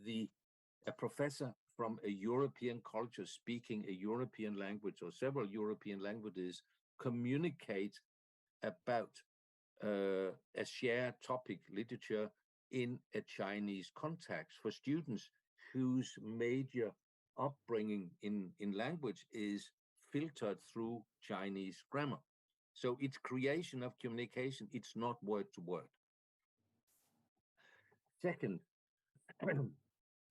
a professor from a European culture speaking a European language or several European languages communicate about a shared topic, literature, in a Chinese context for students whose major upbringing in language is filtered through Chinese grammar. So it's creation of communication, it's not word to word. Second,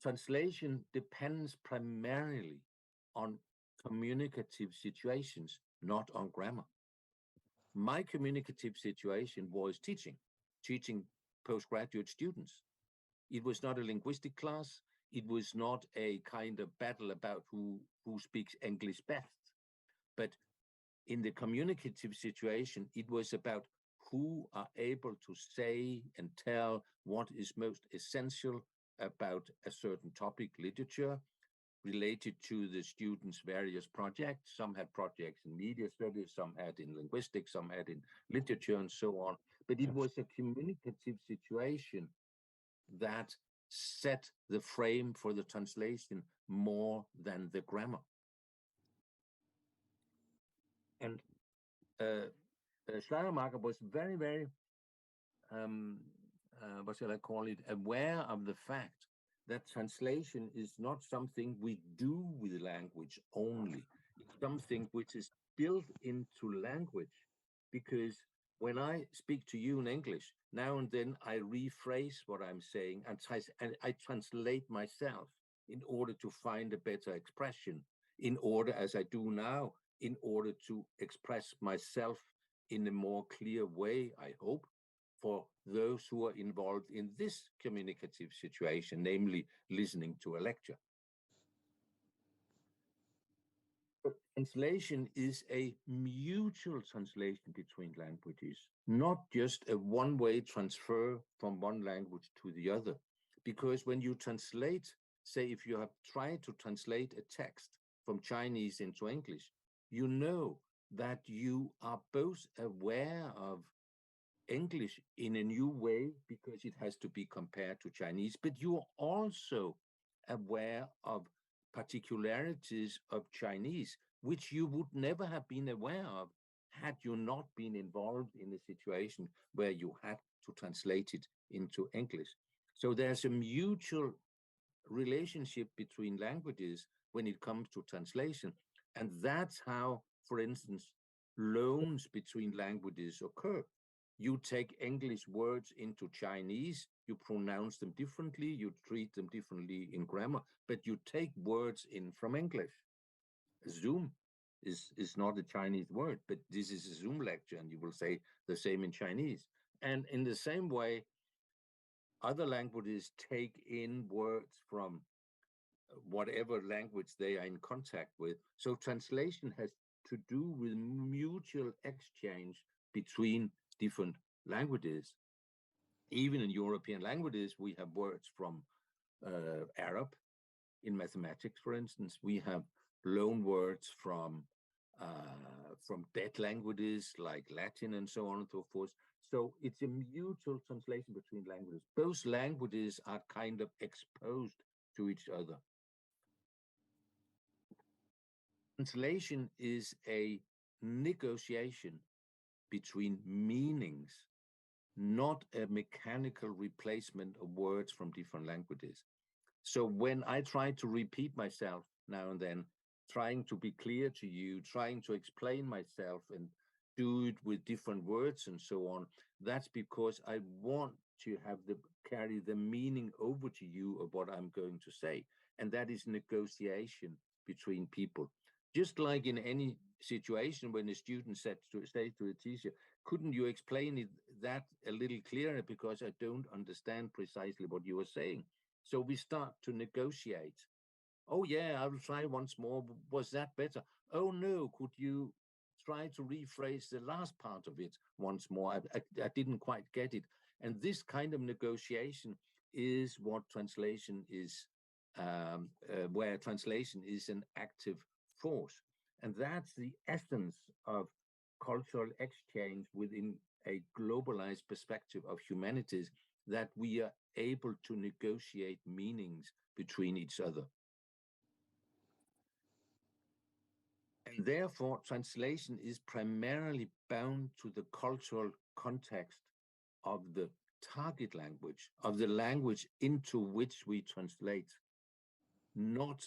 translation depends primarily on communicative situations, not on grammar. My communicative situation was teaching postgraduate students. It was not a linguistic class. It was not a kind of battle about who speaks English best. But in the communicative situation, it was about who are able to say and tell what is most essential about a certain topic, literature, related to the students' various projects. Some had projects in media studies, some had in linguistics, some had in literature, and so on. But it was a communicative situation that set the frame for the translation more than the grammar. And Schleiermacher was very, very, what shall I call it, aware of the fact that translation is not something we do with language only. It's something which is built into language, because when I speak to you in English, now and then I rephrase what I'm saying and I translate myself in order to find a better expression, in order, as I do now, in order to express myself in a more clear way, I hope, for those who are involved in this communicative situation, namely listening to a lecture. But translation is a mutual translation between languages, not just a one-way transfer from one language to the other. Because when you translate, say if you have tried to translate a text from Chinese into English, you know that you are both aware of English in a new way because it has to be compared to Chinese, but you are also aware of particularities of Chinese, which you would never have been aware of had you not been involved in a situation where you had to translate it into English. So there's a mutual relationship between languages when it comes to translation. And that's how, for instance, loans between languages occur. You take English words into Chinese, you pronounce them differently, you treat them differently in grammar, but you take words in from English. Zoom is not a Chinese word, but this is a Zoom lecture, and you will say the same in Chinese. And in the same way, other languages take in words from whatever language they are in contact with. So translation has to do with mutual exchange between different languages. Even in European languages, we have words from Arab in mathematics, for instance. We have loan words from dead languages like Latin and so on and so forth. So it's a mutual translation between languages. Both languages are kind of exposed to each other. Translation is a negotiation between meanings, not a mechanical replacement of words from different languages. So when I try to repeat myself now and then, trying to be clear to you, trying to explain myself and do it with different words and so on, that's because I want to have carry the meaning over to you of what I'm going to say. And that is negotiation between people. Just like in any situation when a student says to a teacher, couldn't you explain that a little clearer because I don't understand precisely what you were saying? So we start to negotiate. Oh yeah, I will try once more. Was that better? Oh no, could you try to rephrase the last part of it once more? I didn't quite get it. And this kind of negotiation is what translation is, where translation is an active force. And that's the essence of cultural exchange within a globalized perspective of humanities, that we are able to negotiate meanings between each other. And therefore, translation is primarily bound to the cultural context of the target language, of the language into which we translate, not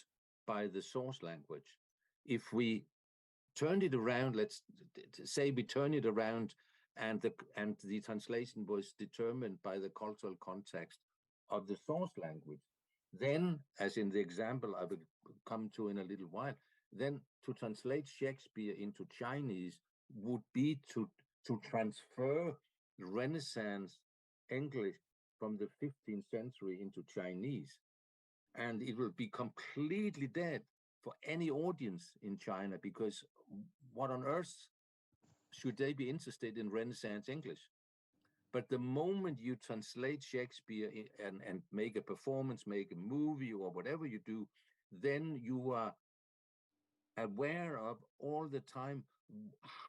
by the source language. If we turned it around, let's say we turn it around, and the translation was determined by the cultural context of the source language, then, as in the example I will come to in a little while, then to translate Shakespeare into Chinese would be to transfer Renaissance English from the 15th century into Chinese. And it will be completely dead for any audience in China, because what on earth should they be interested in Renaissance English? But the moment you translate Shakespeare and make a performance, make a movie, or whatever you do, then you are aware of all the time,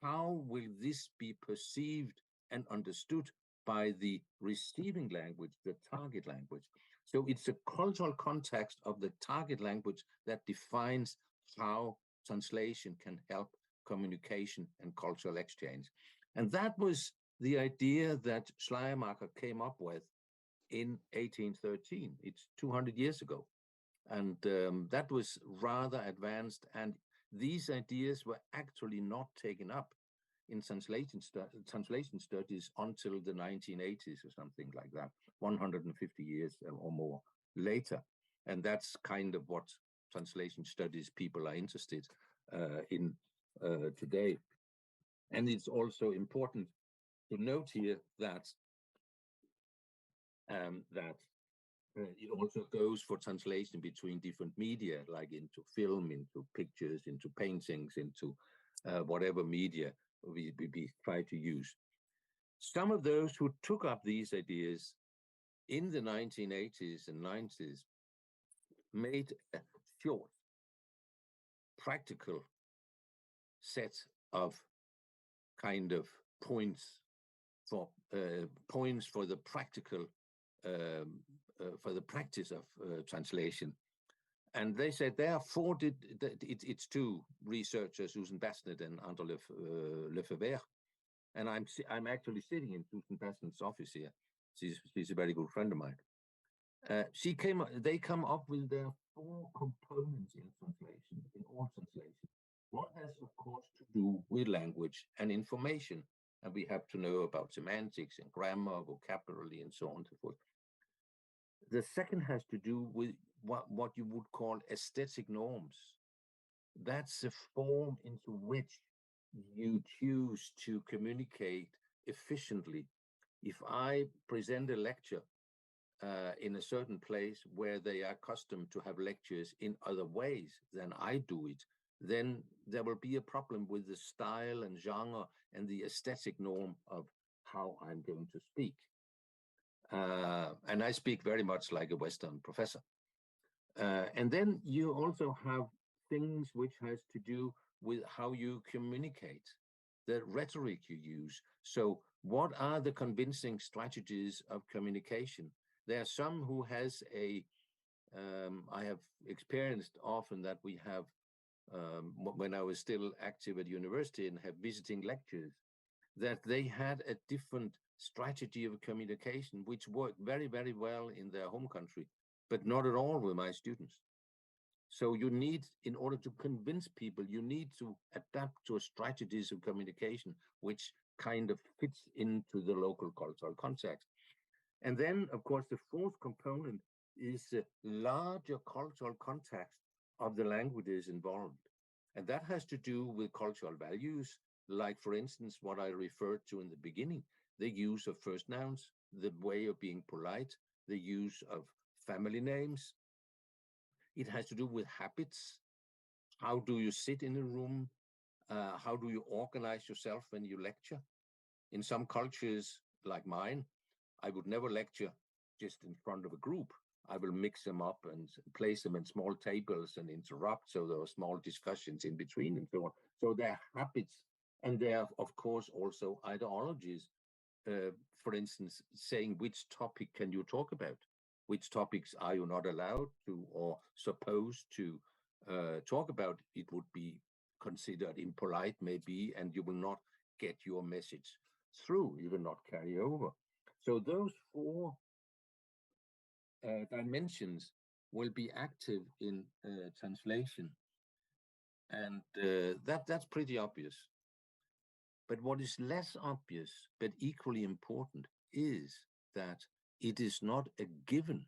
how will this be perceived and understood by the receiving language, the target language. So it's the cultural context of the target language that defines how translation can help communication and cultural exchange. And that was the idea that Schleiermacher came up with in 1813. It's 200 years ago. And that was rather advanced. And these ideas were actually not taken up in translation studies until the 1980s or something like that, 150 years or more later. And that's kind of what translation studies people are interested in today. And it's also important to note here that it also goes for translation between different media, like into film, into pictures, into paintings, into whatever media we try to use. Some of those who took up these ideas in the 1980s and 90s made a short, practical set of kind of points for the practical for the practice of translation. And they said there are four, it's two researchers, Susan Bassnett and André Lefebvre. And I'm actually sitting in Susan Bassnett's office here. She's a very good friend of mine. They come up with their four components in translation, in all translation. One has, of course, to do with language and information. And we have to know about semantics and grammar, vocabulary, and so on and so forth. The second has to do with what you would call aesthetic norms. That's the form into which you choose to communicate efficiently. If I present a lecture in a certain place where they are accustomed to have lectures in other ways than I do it, then there will be a problem with the style and genre and the aesthetic norm of how I'm going to speak. And I speak very much like a Western professor. And then you also have things which has to do with how you communicate, the rhetoric you use. So what are the convincing strategies of communication? There are some who has I have experienced often that we have, when I was still active at university and have visiting lectures, that they had a different strategy of communication, which worked very, very well in their home country, but not at all with my students. So you need, in order to convince people, you need to adapt to strategies of communication, which kind of fits into the local cultural context. And then, of course, the fourth component is the larger cultural context of the languages involved. And that has to do with cultural values, like, for instance, what I referred to in the beginning, the use of first nouns, the way of being polite, the use of family names. It has to do with habits. How do you sit in a room? How do you organize yourself when you lecture? In some cultures, like mine, I would never lecture just in front of a group. I will mix them up and place them in small tables and interrupt, so there are small discussions in between and so on. So there are habits, and there are, of course, also ideologies. for instance, saying which topic can you talk about, which topics are you not allowed to or supposed to talk about. It would be considered impolite, maybe, and you will not get your message through. You will not carry over. So those four dimensions will be active in translation, and that's pretty obvious. But what is less obvious, but equally important, is that it is not a given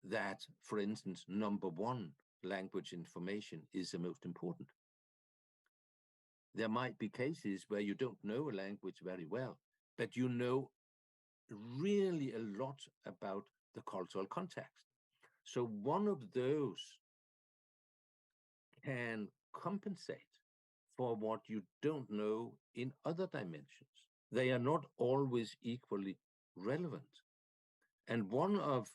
that, for instance, number one, language information is the most important. There might be cases where you don't know a language very well, but you know really a lot about the cultural context. So one of those can compensate for what you don't know in other dimensions. They are not always equally relevant. And one of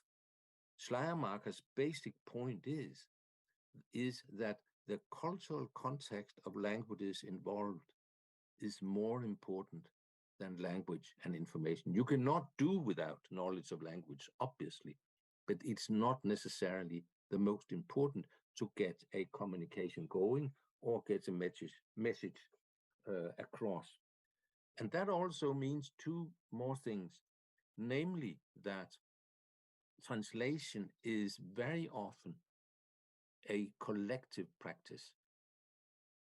Schleiermacher's basic point is that the cultural context of languages involved is more important than language and information. You cannot do without knowledge of language, obviously, but it's not necessarily the most important to get a communication going or get a message across. And that also means two more things, namely that translation is very often a collective practice.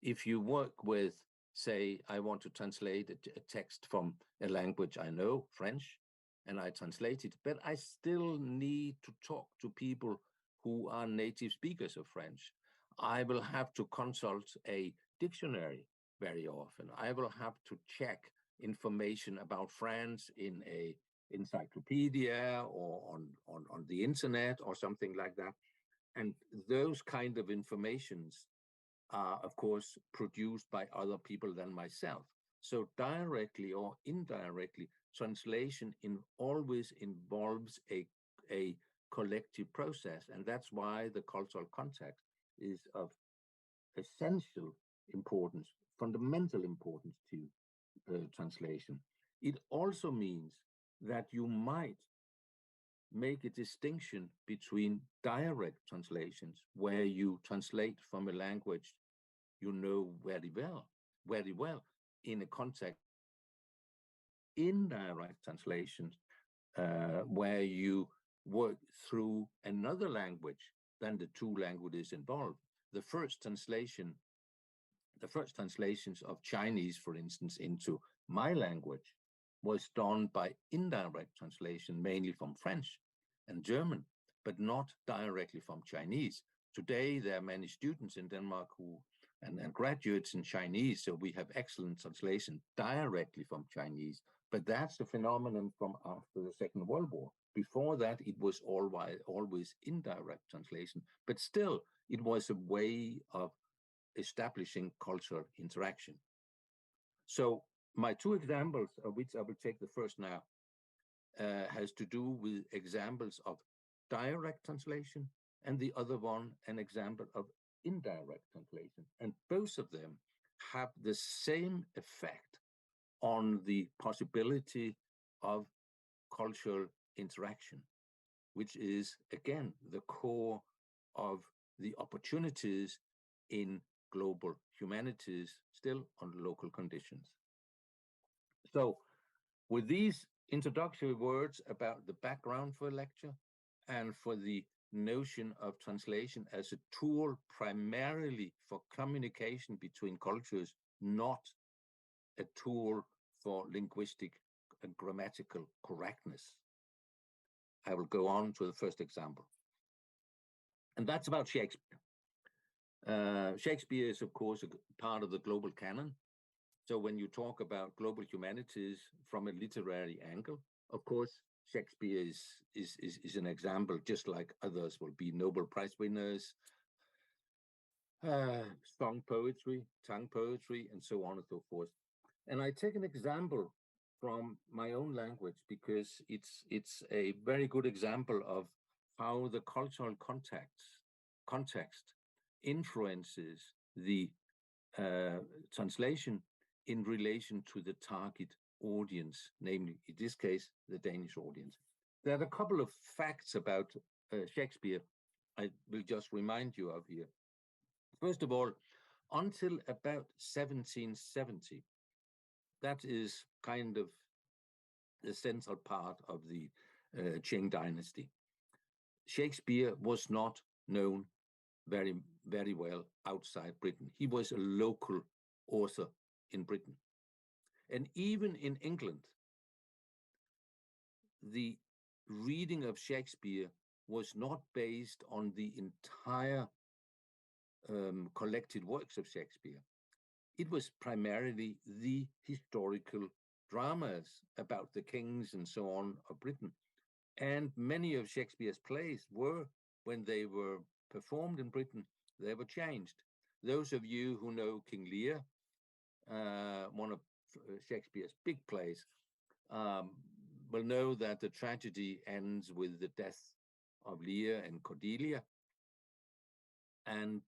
If you work with, say, I want to translate a text from a language I know, French, and I translate it, but I still need to talk to people who are native speakers of French. I will have to consult a dictionary very often. I will have to check information about France in a encyclopedia or on the internet or something like that. And those kind of informations are, of course, produced by other people than myself. So directly or indirectly, translation always involves a collective process. And that's why the cultural context is of essential importance, fundamental importance to translation. It also means that you might make a distinction between direct translations, where you translate from a language you know very well in a context, indirect translations, where you work through another language than the two languages involved. The first translations of Chinese, for instance, into my language was done by indirect translation, mainly from French and German, but not directly from Chinese. Today, there are many students in Denmark and graduates in Chinese, so we have excellent translation directly from Chinese. But that's the phenomenon from after the Second World War. Before that, it was always indirect translation, but still, it was a way of establishing cultural interaction. So my two examples, of which I will take the first now, has to do with examples of direct translation, and the other one, an example of indirect translation. And both of them have the same effect on the possibility of cultural interaction, which is, again, the core of the opportunities in global humanities, still on local conditions. So with these introductory words about the background for a lecture and for the notion of translation as a tool primarily for communication between cultures, not a tool for linguistic and grammatical correctness, I will go on to the first example. And that's about Shakespeare. Shakespeare is, of course, a part of the global canon. So when you talk about global humanities from a literary angle, of course, Shakespeare is an example, just like others will be Nobel Prize winners, song poetry, tongue poetry, and so on and so forth. And I take an example from my own language because it's a very good example of how the cultural context influences the translation in relation to the target audience, namely, in this case, the Danish audience. There are a couple of facts about Shakespeare I will just remind you of here. First of all, until about 1770, that is kind of the central part of the Qing dynasty. Shakespeare was not known very, very well outside Britain. He was a local author in Britain. And even in England, the reading of Shakespeare was not based on the entire collected works of Shakespeare. It was primarily the historical dramas about the kings and so on of Britain. And many of Shakespeare's plays were, when they were performed in Britain, they were changed. Those of you who know King Lear, one of Shakespeare's big plays, will know that the tragedy ends with the death of Lear and Cordelia. And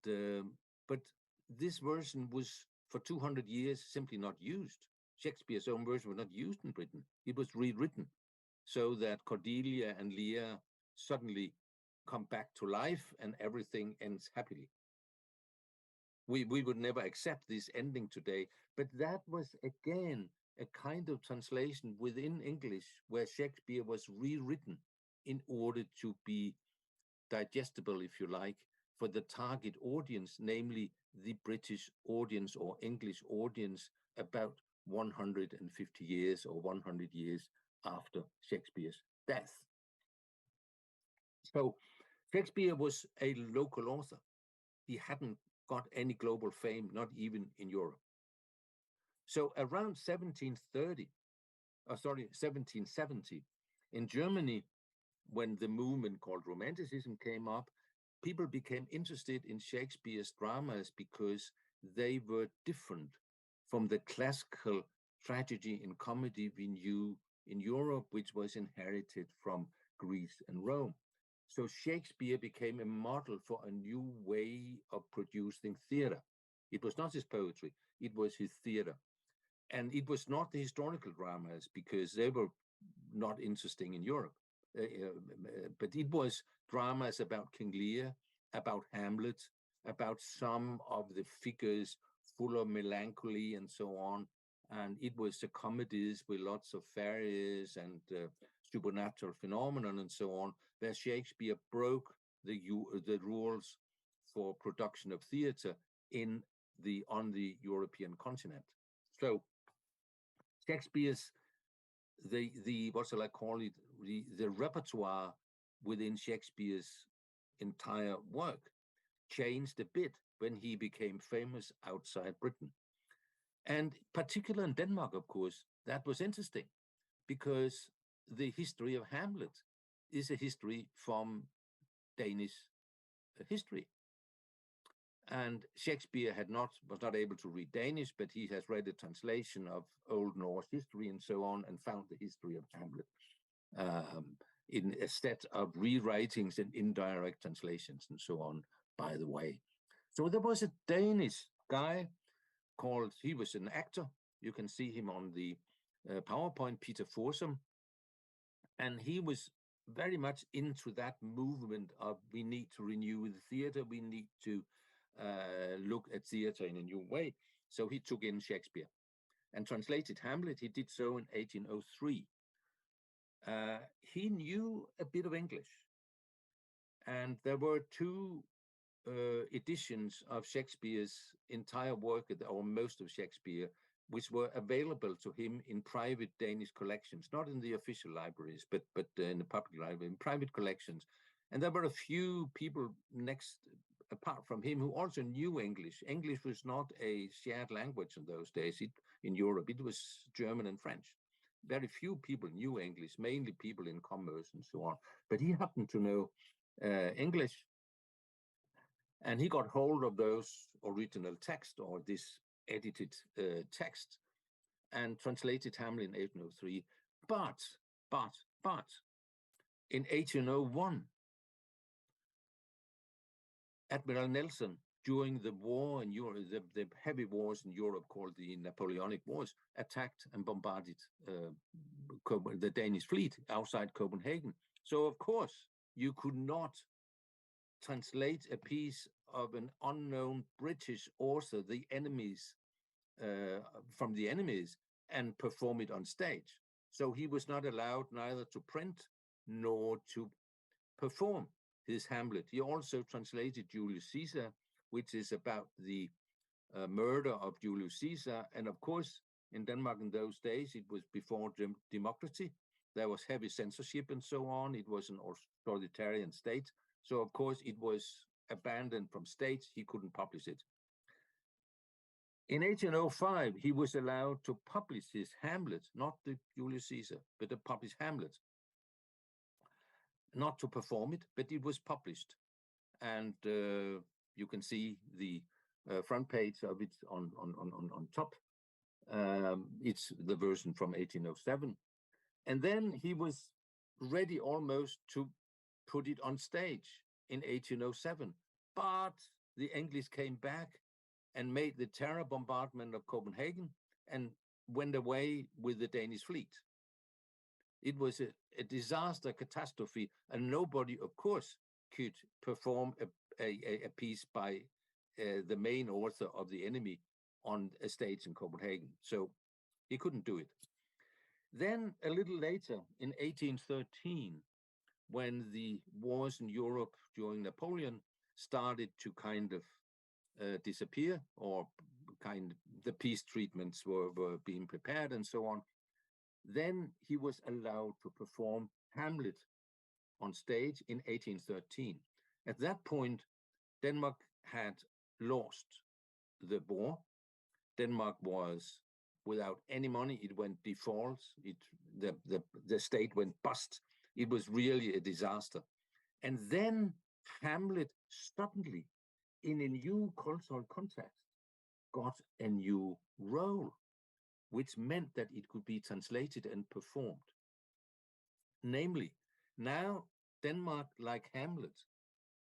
but this version was for 200 years simply not used. Shakespeare's own version was not used in Britain. It was rewritten so that Cordelia and Lear suddenly come back to life and everything ends happily. We would never accept this ending today, but that was again a kind of translation within English where Shakespeare was rewritten in order to be digestible, if you like, for the target audience, namely the British audience or English audience about 150 years or 100 years after Shakespeare's death. So Shakespeare was a local author. He hadn't got any global fame, not even in Europe. So around 1770, in Germany, when the movement called Romanticism came up, people became interested in Shakespeare's dramas because they were different from the classical tragedy and comedy we knew in Europe, which was inherited from Greece and Rome. So Shakespeare became a model for a new way of producing theater. It was not his poetry, it was his theater. And it was not the historical dramas because they were not interesting in Europe. But it was dramas about King Lear, about Hamlet, about some of the figures full of melancholy and so on. And it was the comedies with lots of fairies and supernatural phenomenon and so on, where Shakespeare broke the rules for production of theater on the European continent. So Shakespeare's what shall I call it, the repertoire within Shakespeare's entire work changed a bit when he became famous outside Britain. And particularly in Denmark, of course, that was interesting because the history of Hamlet is a history from Danish history. And Shakespeare was not able to read Danish, but he has read a translation of Old Norse history and so on, and found the history of Hamlet in a set of rewritings and indirect translations and so on, by the way. So there was a Danish guy he was an actor. You can see him on the PowerPoint, Peter Forsum. And he was very much into that movement of we need to renew the theater, we need to look at theater in a new way. So he took in Shakespeare and translated Hamlet. He did so in 1803. He knew a bit of English, and there were two editions of Shakespeare's entire work, or most of Shakespeare, which were available to him in private Danish collections, not in the official libraries, but in the public library, in private collections. And there were a few people apart from him, who also knew English. English was not a shared language in those days in Europe. It was German and French. Very few people knew English, mainly people in commerce and so on. But he happened to know English. And he got hold of those original text, or this edited text, and translated Hamlet in 1803. But in 1801, Admiral Nelson during the war in Europe, the heavy wars in Europe called the Napoleonic Wars, attacked and bombarded the Danish fleet outside Copenhagen. So, of course, you could not translate a piece of an unknown British author, the enemies, from the enemies, and perform it on stage. So he was not allowed neither to print nor to perform his Hamlet. He also translated Julius Caesar, which is about the murder of Julius Caesar. And of course, in Denmark in those days, it was before democracy. There was heavy censorship and so on. It was an authoritarian state. So of course, it was abandoned from state. He couldn't publish it. In 1805, he was allowed to publish his Hamlet, not the Julius Caesar, but to publish Hamlet. Not to perform it, but it was published. And you can see the front page of it on top. It's the version from 1807. And then he was ready almost to put it on stage in 1807. But the English came back and made the terror bombardment of Copenhagen and went away with the Danish fleet. It was a disaster, catastrophe, and nobody, of course, could perform a piece by the main author of the enemy on a stage in Copenhagen. So he couldn't do it. Then a little later, in 1813, when the wars in Europe during Napoleon started to kind of disappear, or the peace treatments were being prepared and so on, then he was allowed to perform Hamlet on stage in 1813. At that point, Denmark had lost the war. Denmark was without any money. It went default. The state went bust. It was really a disaster. And then Hamlet suddenly, in a new cultural context, got a new role, which meant that it could be translated and performed. Namely, now Denmark, like Hamlet,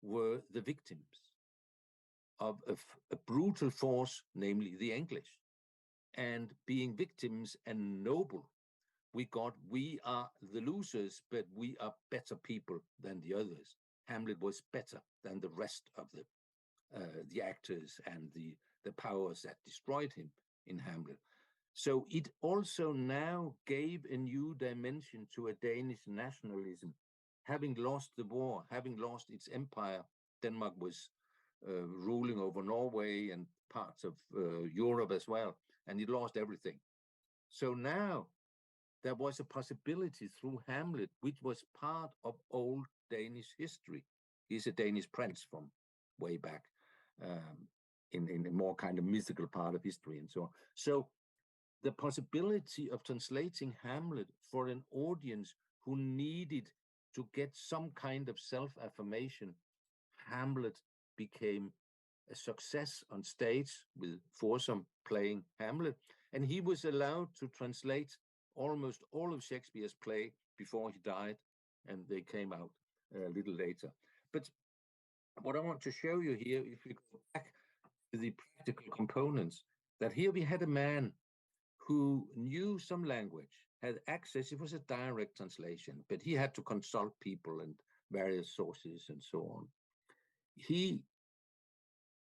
were the victims of a brutal force, namely the English. And being victims and noble, we are the losers, but we are better people than the others. Hamlet was better than the rest of the actors and the powers that destroyed him in Hamlet. So it also now gave a new dimension to a Danish nationalism. Having lost the war, having lost its empire, Denmark was ruling over Norway and parts of Europe as well, and it lost everything. So now there was a possibility through Hamlet, which was part of old Danish history. He's a Danish prince from way back in a more kind of mythical part of history and so on. So the possibility of translating Hamlet for an audience who needed to get some kind of self-affirmation, Hamlet became a success on stage with Forsum playing Hamlet. And he was allowed to translate almost all of Shakespeare's play before he died, and they came out a little later. But what I want to show you here, if we go back to the practical components, that here we had a man who knew some language, had access. It was a direct translation, but he had to consult people and various sources and so on. He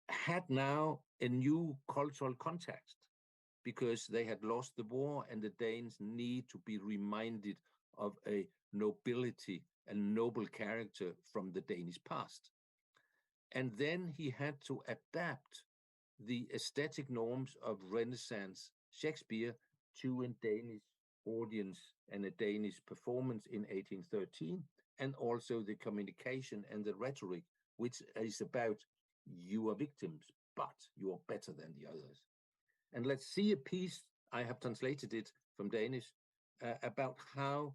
had now a new cultural context because they had lost the war, and the Danes need to be reminded of a nobility and noble character from the Danish past. And then he had to adapt the aesthetic norms of Renaissance Shakespeare to a Danish audience and a Danish performance in 1813, and also the communication and the rhetoric, which is about you are victims, but you are better than the others. And let's see a piece, I have translated it from Danish, about how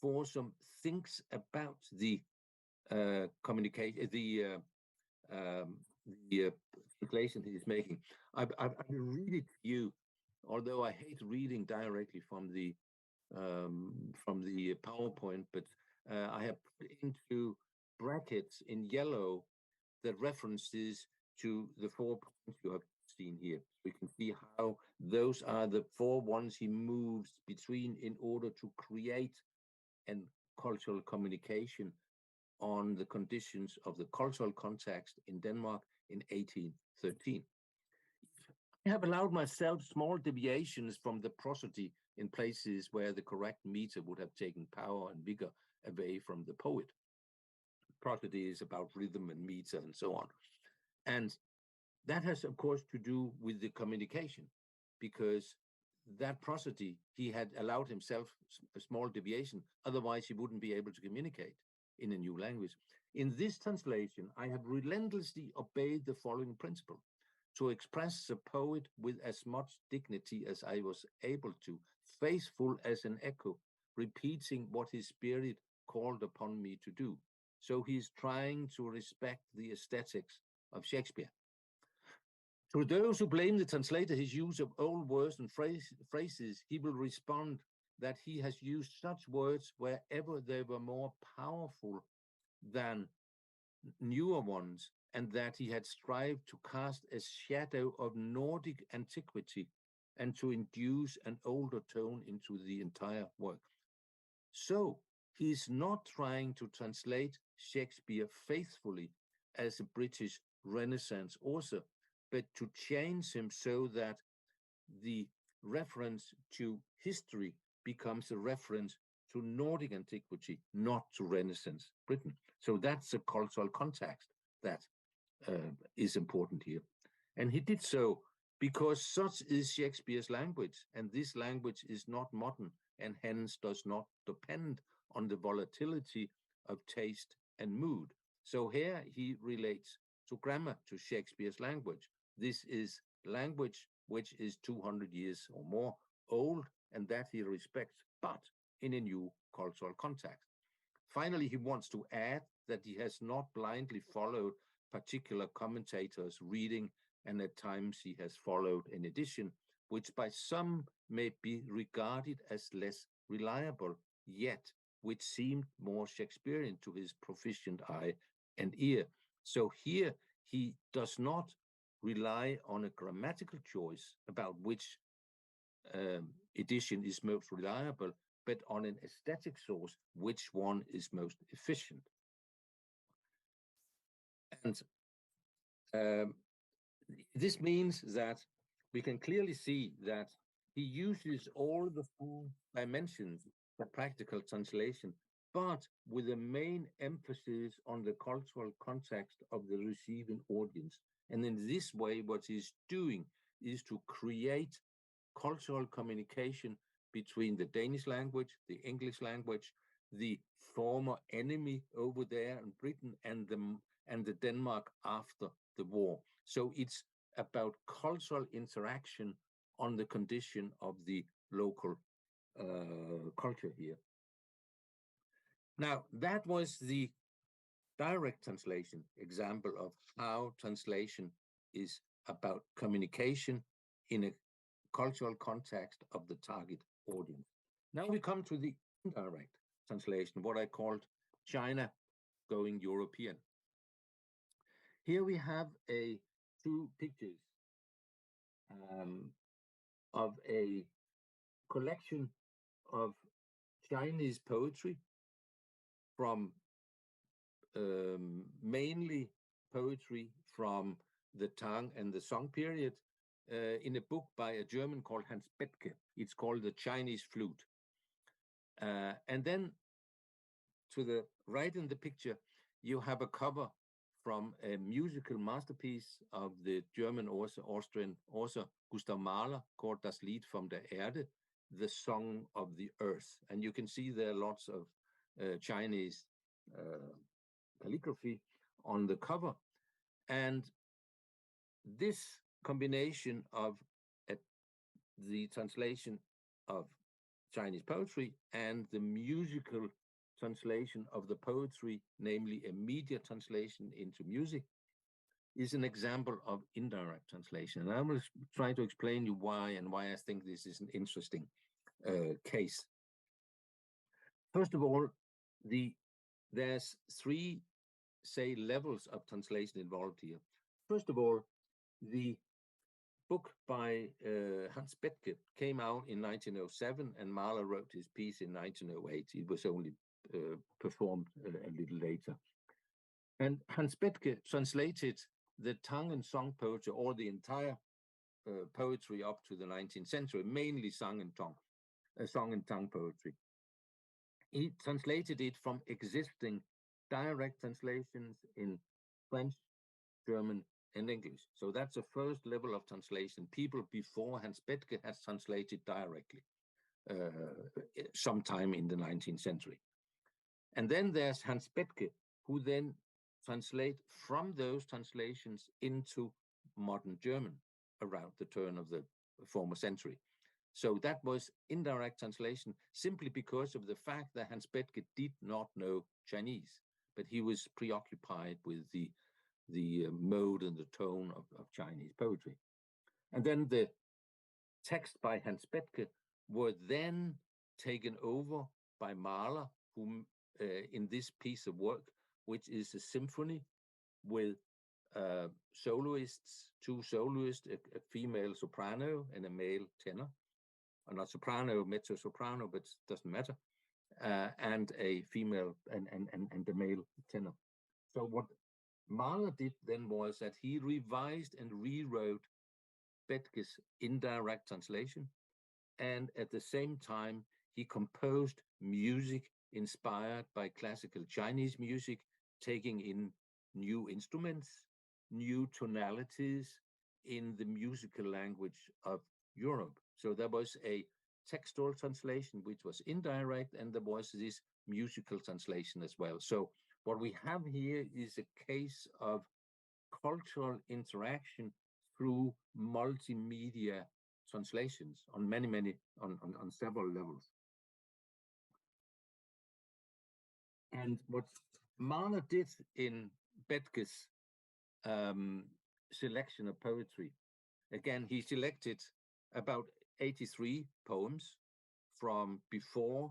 Forsum thinks about the communication, the translation he is making. I will read it to you, although I hate reading directly from the PowerPoint, but I have put into brackets in yellow the references to the 4 points you have seen here. We can see how those are the 4 ones he moves between in order to create an cultural communication on the conditions of the cultural context in Denmark in 1813. I have allowed myself small deviations from the prosody in places where the correct meter would have taken power and vigor away from the poet. Prosody is about rhythm and meter and so on. And that has, of course, to do with the communication, because that prosody, he had allowed himself a small deviation. Otherwise, he wouldn't be able to communicate in a new language. In this translation, I have relentlessly obeyed the following principle: to express the poet with as much dignity as I was able to, faithful as an echo, repeating what his spirit called upon me to do. So he's trying to respect the aesthetics of Shakespeare. To those who blame the translator his use of old words and phrases, he will respond that he has used such words wherever they were more powerful than newer ones, and that he had strived to cast a shadow of Nordic antiquity and to induce an older tone into the entire work. So he's not trying to translate Shakespeare faithfully as a British Renaissance author, but to change him so that the reference to history becomes a reference to Nordic antiquity, not to Renaissance Britain. So that's a cultural context that is important here. And he did so because such is Shakespeare's language, and this language is not modern and hence does not depend on the volatility of taste and mood. So here he relates to grammar, to Shakespeare's language. This is language which is 200 years or more old, and that he respects, but in a new cultural context. Finally, he wants to add that he has not blindly followed particular commentators' reading, and at times he has followed an edition which by some may be regarded as less reliable, yet which seemed more Shakespearean to his proficient eye and ear. So here he does not rely on a grammatical choice about which edition is most reliable, but on an aesthetic source, which one is most efficient. And this means that we can clearly see that he uses all the 4 dimensions for practical translation, but with a main emphasis on the cultural context of the receiving audience. And in this way, what he's doing is to create cultural communication between the Danish language, the English language, the former enemy over there in Britain, and the Denmark after the war. So it's about cultural interaction on the condition of the local culture here. Now, that was the direct translation example of how translation is about communication in a cultural context of the target audience. Now we come to the indirect translation, what I called China going European. Here we have 2 pictures of a collection of Chinese poetry from mainly poetry from the Tang and the Song period in a book by a German called Hans Bethke. It's called The Chinese Flute. And then to the right in the picture, you have a cover from a musical masterpiece of the German Austrian author Gustav Mahler called Das Lied vom der Erde, the Song of the Earth. And you can see there lots of Chinese calligraphy on the cover. And this combination of the translation of Chinese poetry and the musical translation of the poetry, namely a media translation into music, is an example of indirect translation. And I will try to explain you why and why I think this is an interesting case. First of all, there's 3, say, levels of translation involved here. First of all, the book by Hans Bethge came out in 1907, and Mahler wrote his piece in 1908. It was only performed a little later. And Hans Bethge translated the tongue and song poetry, or the entire poetry up to the 19th century, mainly song and tongue poetry. He translated it from existing direct translations in French, German, and English. So that's the first level of translation. People before Hans Bethge has translated directly sometime in the 19th century. And then there's Hans Bethge, who then translate from those translations into modern German around the turn of the former century. So that was indirect translation simply because of the fact that Hans Bethge did not know Chinese, but he was preoccupied with the mode and the tone of Chinese poetry. And then the text by Hans Bethge were then taken over by Mahler, whom in this piece of work, which is a symphony with soloists, two soloists, a female soprano and a male tenor, or not soprano, mezzo soprano, but doesn't matter, and a female and a male tenor. So what Mahler did then was that he revised and rewrote Bethge's indirect translation, and at the same time he composed music inspired by classical Chinese music, taking in new instruments, new tonalities in the musical language of Europe. So there was a textual translation, which was indirect, and there was this musical translation as well. So what we have here is a case of cultural interaction through multimedia translations on on several levels. And what Mahler did in Bethge's selection of poetry, again, he selected about 83 poems from before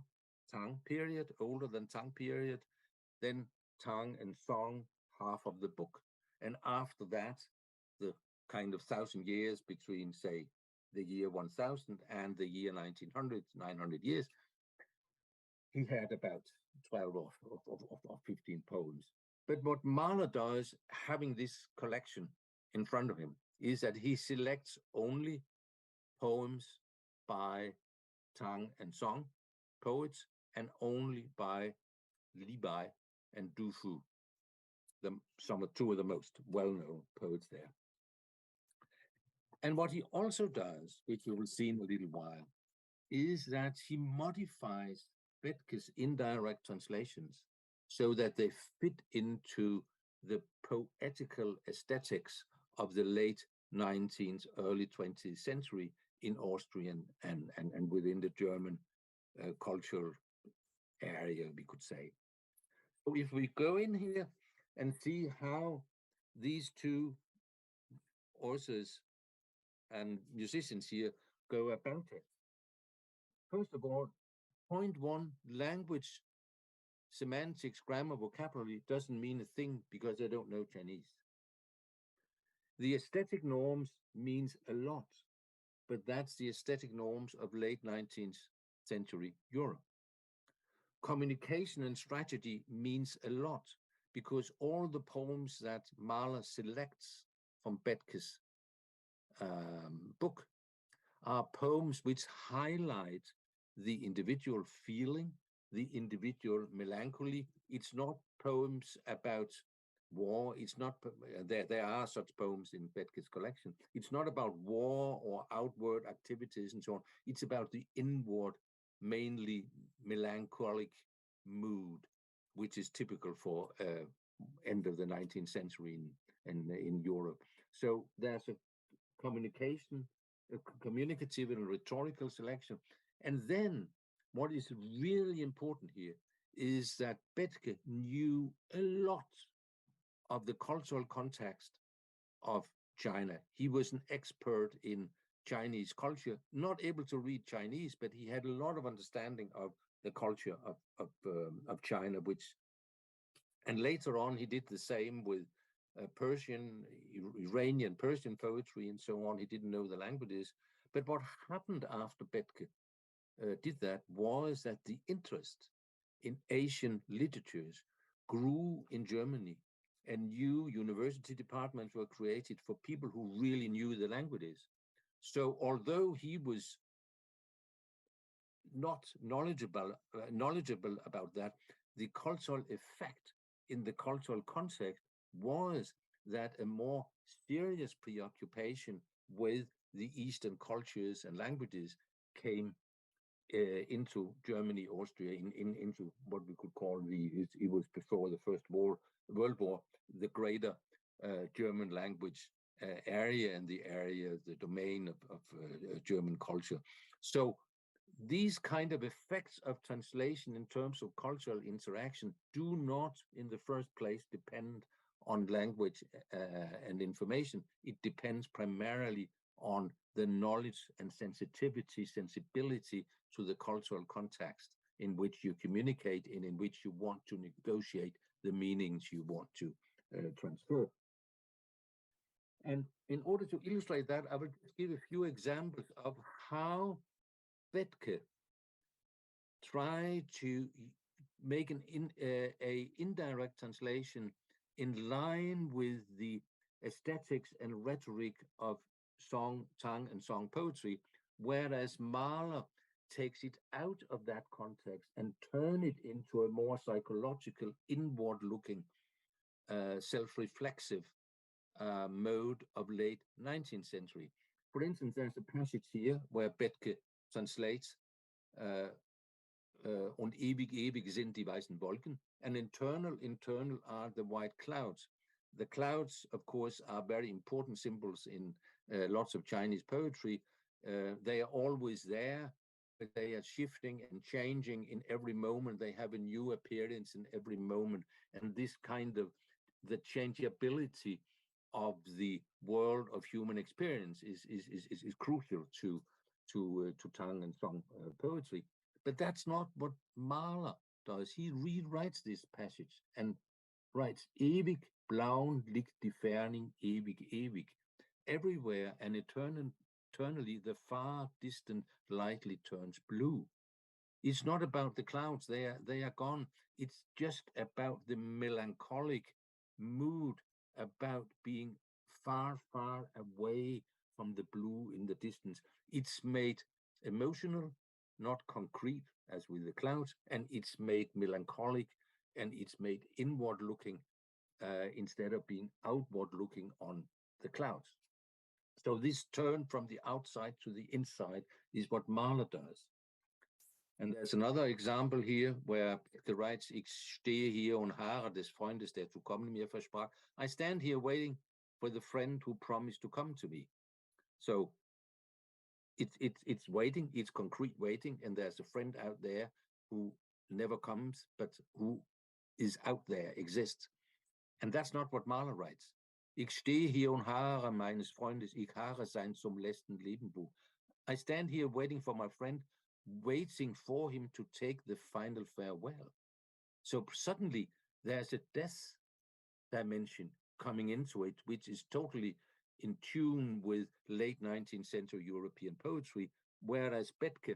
Tang period, older than Tang period, then Tang and Song, half of the book. And after that, the kind of 1,000 years between, say, the year 1000 and the year 1900, 900 years, he had about 12 or 15 poems. But what Mahler does, having this collection in front of him, is that he selects only poems by Tang and Song poets, and only by Li Bai and Du Fu, two of the most well-known poets there. And what he also does, which we will see in a little while, is that he modifies Bethge's indirect translations so that they fit into the poetical aesthetics of the late 19th, early 20th century in Austrian and within the German cultural area, we could say. So if we go in here and see how these two authors and musicians here go about it. First of all, point one, language, semantics, grammar, vocabulary doesn't mean a thing because they don't know Chinese. The aesthetic norms means a lot, but that's the aesthetic norms of late 19th century Europe. Communication and strategy means a lot because all the poems that Mahler selects from Bethge's book are poems which highlight the individual feeling, the individual melancholy. It's not poems about war. It's not, there are such poems in Bethge's collection. It's not about war or outward activities and so on. It's about the inward, mainly melancholic mood, which is typical for end of the 19th century in Europe. So there's a communication, a communicative and rhetorical selection. And then what is really important here is that Bethge knew a lot of the cultural context of China. He was an expert in Chinese culture, not able to read Chinese, but he had a lot of understanding of the culture of China, and later on he did the same with Persian, Iranian, Persian poetry, and so on. He didn't know the languages. But what happened after Bethke did that was that the interest in Asian literatures grew in Germany, and new university departments were created for people who really knew the languages. So although he was not knowledgeable about that, the cultural effect in the cultural context was that a more serious preoccupation with the Eastern cultures and languages came into Germany, Austria, into what we could call it was before the First World War, the greater German language area and the domain of German culture. So these kind of effects of translation in terms of cultural interaction do not, in the first place, depend on language and information. It depends primarily on the knowledge and sensibility to the cultural context in which you communicate and in which you want to negotiate the meanings you want to transfer. And in order to illustrate that, I will give a few examples of how Bethke tried to make an indirect translation in line with the aesthetics and rhetoric of song, tongue, and song poetry, whereas Mahler takes it out of that context and turn it into a more psychological, inward-looking, self-reflexive mode of late 19th century. For instance, there's a passage here where Bethke translates und ewig sind die weißen Wolken, and internal are the white clouds. The clouds, of course, are very important symbols in lots of Chinese poetry. They are always there, but they are shifting and changing in every moment. They have a new appearance in every moment. And this kind of the changeability of the world of human experience is crucial to tongue and song poetry. But that's not what Mahler does. He rewrites this passage and writes, ewig blauen liegt die Ferning, ewig. Everywhere and eternally the far distant lightly turns blue. It's not about the clouds, they are gone. It's just about the melancholic mood, about being far away from the blue in the distance. It's made emotional, not concrete as with the clouds, and it's made melancholic, and it's made inward looking instead of being outward looking on the clouds. So this turn from the outside to the inside is what Mahler does. And there's another example here where the writes, ich stehe hier und harre des Freundes, der zu kommen mir versprach. I stand here waiting for the friend who promised to come to me. So it's waiting, it's concrete waiting, and there's a friend out there who never comes, but who is out there, exists. And that's not what Mahler writes. Ich stehe hier und harre meines Freundes, ich harre sein zum letzten Lebenbuch. I stand here waiting for my friend, waiting for him to take the final farewell. So suddenly there's a death dimension coming into it, which is totally in tune with late 19th century European poetry, whereas Bethke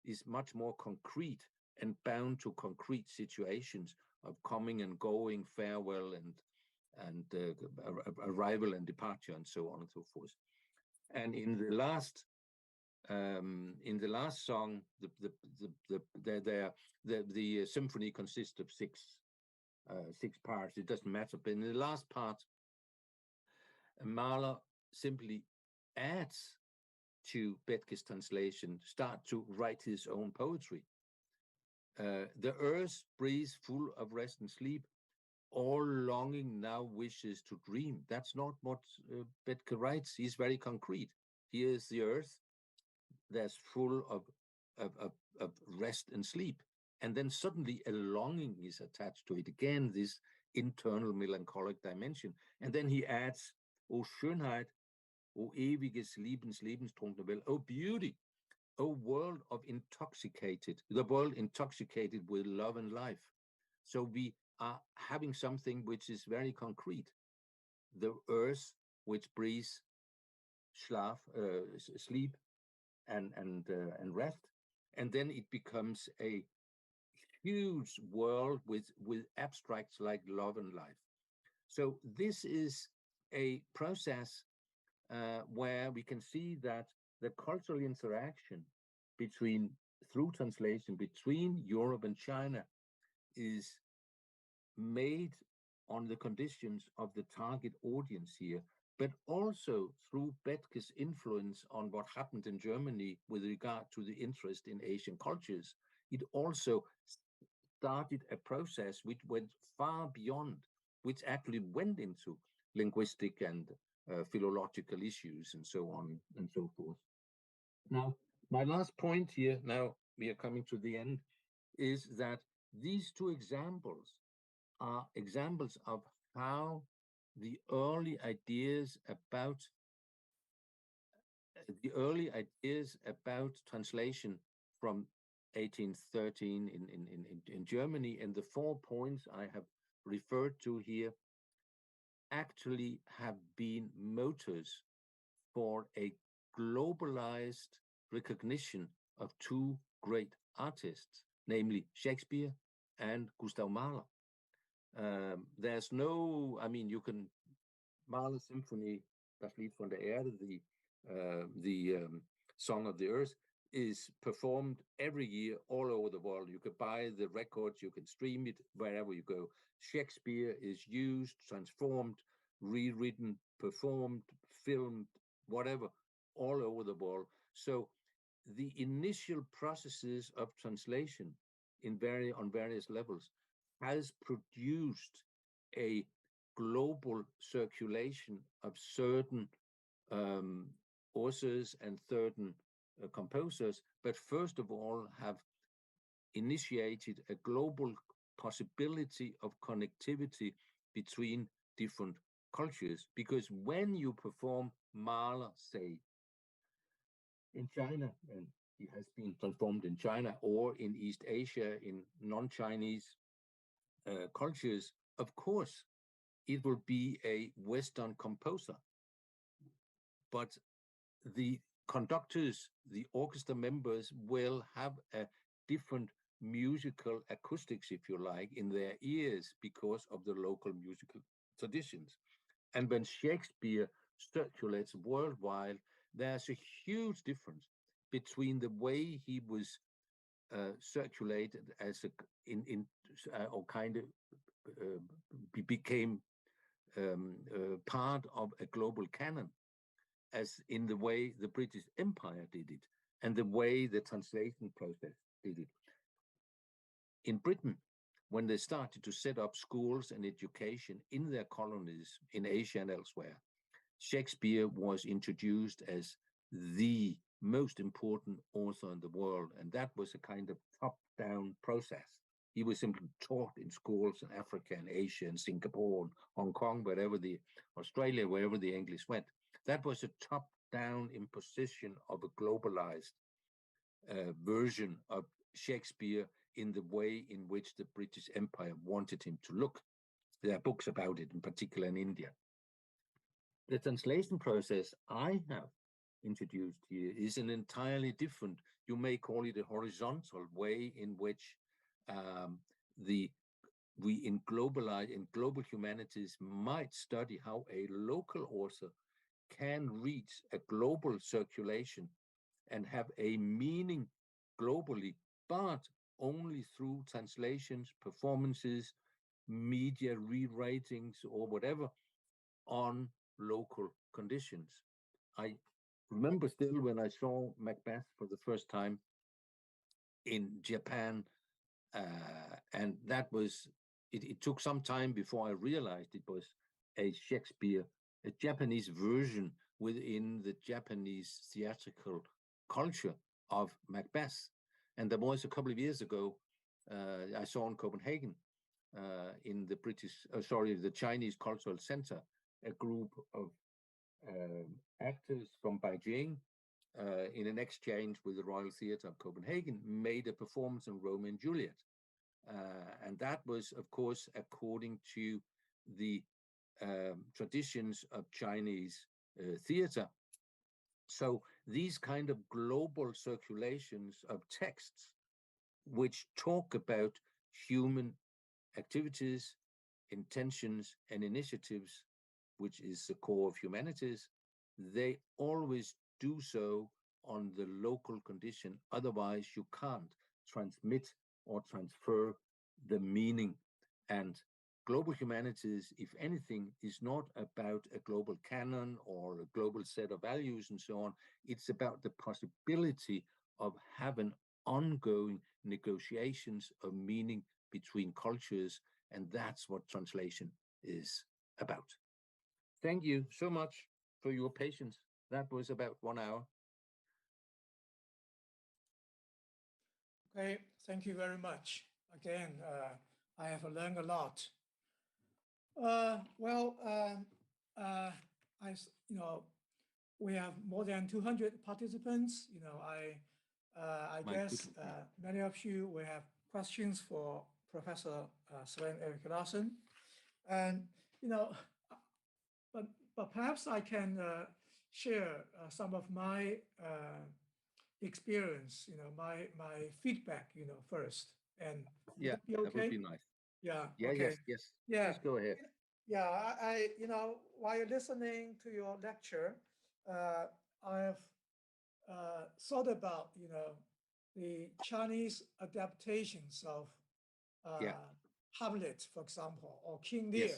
is much more concrete and bound to concrete situations of coming and going, farewell and arrival and departure, and so on and so forth. And in the last song, the symphony consists of six parts. It doesn't matter. But in the last part, Mahler simply adds to Bethke's translation, start to write his own poetry. The earth breathes full of rest and sleep. All longing now wishes to dream. That's not what Bethke writes. He's very concrete. Here is the earth. That's full of rest and sleep. And then suddenly a longing is attached to it. Again, this internal melancholic dimension. And then he adds, O Schönheit, O ewiges lebenstrunkene Welt, O beauty, O world of the world intoxicated with love and life. So we are having something which is very concrete. the earth which breathes sleep and rest, and then it becomes a huge world with abstracts like love and life. So this is a process where we can see that the cultural interaction between through translation between Europe and China is made on the conditions of the target audience here, but also through Bethke's influence on what happened in Germany with regard to the interest in Asian cultures. It also started a process which went far beyond, which actually went into linguistic and philological issues and so on and so forth. Now, my last point here, now we are coming to the end, is that these two examples are examples of how the early ideas about translation from 1813 in Germany, and the 4 points I have referred to here actually have been motors for a globalized recognition of two great artists, namely Shakespeare and Gustav Mahler. There's no, I mean, you can, Mahler's symphony, Das Lied von der Erde, the Song of the Earth, is performed every year all over the world. You could buy the records, you can stream it wherever you go. Shakespeare is used, transformed, rewritten, performed, filmed, whatever, all over the world. So the initial processes of translation on various levels has produced a global circulation of certain authors and certain composers, but first of all have initiated a global possibility of connectivity between different cultures. Because when you perform Mahler, say, in China, and it has been transformed in China, or in East Asia, in non-Chinese cultures, of course, it will be a Western composer. But the conductors, the orchestra members will have a different musical acoustics, if you like, in their ears because of the local musical traditions. And when Shakespeare circulates worldwide, there's a huge difference between the way he was circulated as or kind of became part of a global canon, as in the way the British Empire did it, and the way the translation process did it. In Britain, when they started to set up schools and education in their colonies in Asia and elsewhere, Shakespeare was introduced as the most important author in the world, and that was a kind of top-down process. He was simply taught in schools in Africa and Asia and Singapore and Hong Kong, Australia, wherever the English went. That was a top-down imposition of a globalized version of Shakespeare in the way in which the British Empire wanted him to look. There are books about it, in particular in India. The translation process I have introduced here is an entirely different, you may call it a horizontal way in which in global humanities might study how a local author can reach a global circulation and have a meaning globally, but only through translations, performances, media rewritings, or whatever on local conditions. I remember still when I saw Macbeth for the first time in Japan, and that was, it took some time before I realized it was a Japanese version within the Japanese theatrical culture of Macbeth. And there was a couple of years ago, I saw in Copenhagen, in the Chinese Cultural Center, a group of actors from Beijing, in an exchange with the Royal Theatre of Copenhagen, made a performance in Romeo and Juliet. And that was, of course, according to the traditions of Chinese theater. So these kind of global circulations of texts which talk about human activities, intentions, and initiatives, which is the core of humanities, they always do so on the local condition. Otherwise, you can't transmit or transfer the meaning. And global humanities, if anything, is not about a global canon or a global set of values and so on. It's about the possibility of having ongoing negotiations of meaning between cultures, and that's what translation is about. Thank you so much for your patience. That was about 1 hour. Okay, thank you very much. Again, I have learned a lot. We have more than 200 participants. I guess many of you will have questions for Professor Sven Erik Larsen, and but perhaps I can share some of my experience, my feedback, first, and yeah, that be okay? That would be nice. Yeah. Yeah. Okay. Yes. Yeah. Please go ahead. Yeah. I while listening to your lecture, I have thought about, the Chinese adaptations of Hamlet, for example, or King Lear.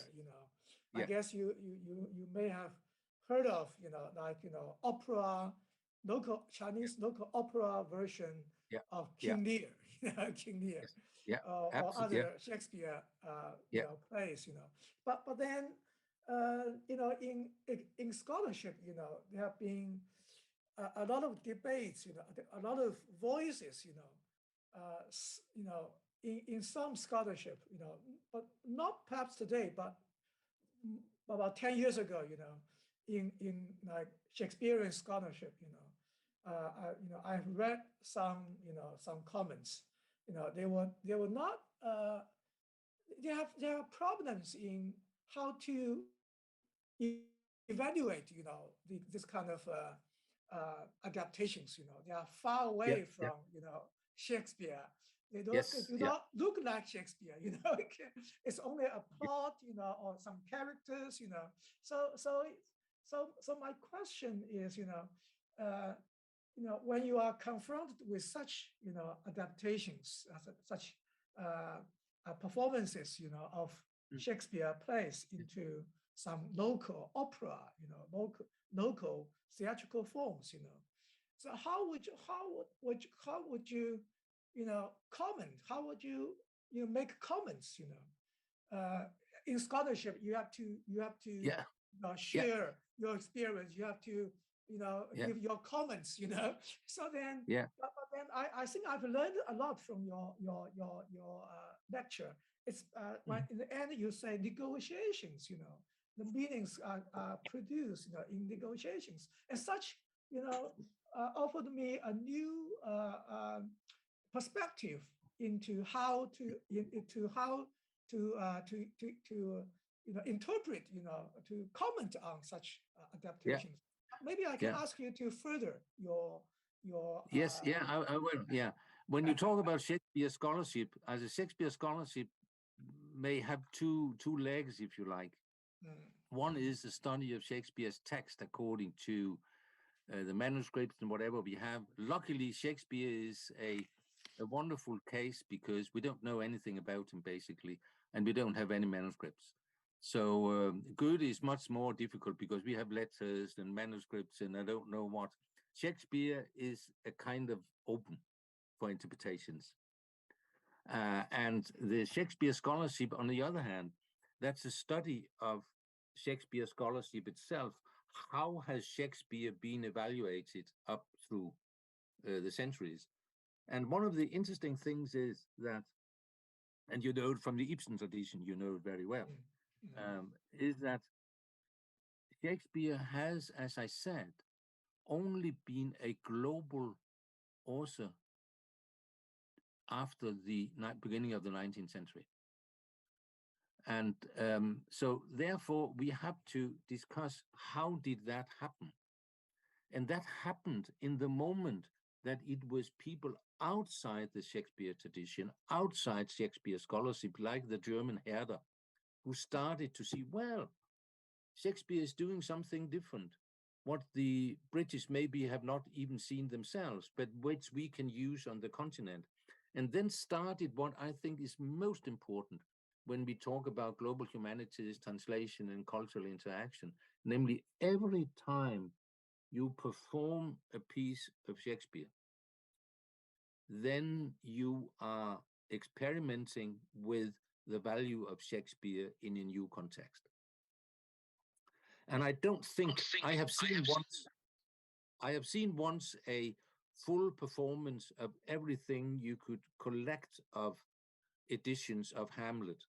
I guess you may have heard of, opera, Chinese local opera version of King Lear, King Lear, or other Shakespeare, plays, But then, in scholarship, there have been a lot of debates, a lot of voices, in some scholarship, but not perhaps today, but about 10 years ago, in like Shakespearean scholarship, I've read some, some comments, they were not, there are problems in how to evaluate, this kind of adaptations. They are far away from, Shakespeare. They do not look like Shakespeare. It's only a plot, or some characters. So my question is, when you are confronted with such, adaptations, such performances, of Shakespeare plays into some local opera, local theatrical forms, So how would you comment? How would you make comments? In scholarship, you have to share your experience. You have to give your comments. So then, but then I think I've learned a lot from your lecture. It's in the end you say negotiations. The meanings are produced, in negotiations, and such, offered me a new perspective into how to interpret, to comment on such adaptations. Maybe I can ask you to further your. Yes, I will. Yeah, when you talk about Shakespeare scholarship, as a Shakespeare scholarship may have two legs, if you like. One is the study of Shakespeare's text according to the manuscripts and whatever we have. Luckily, Shakespeare is a wonderful case because we don't know anything about him, basically, and we don't have any manuscripts. So good is much more difficult because we have letters and manuscripts and I don't know what. Shakespeare is a kind of open for interpretations. And the Shakespeare scholarship, on the other hand, that's a study of Shakespeare scholarship itself. How has Shakespeare been evaluated up through the centuries? And one of the interesting things is that, and you know from the Ibsen tradition, you know very well, is that Shakespeare has, as I said, only been a global author after the beginning of the 19th century. And so therefore we have to discuss how did that happen. And that happened in the moment that it was people outside the Shakespeare tradition, outside Shakespeare scholarship, like the German Herder, who started to see, well, Shakespeare is doing something different, what the British maybe have not even seen themselves, but which we can use on the continent. And then started what I think is most important when we talk about global humanities, translation, and cultural interaction, namely every time you perform a piece of Shakespeare, then you are experimenting with the value of Shakespeare in a new context. And I don't think I have seen once a full performance of everything you could collect of editions of Hamlet,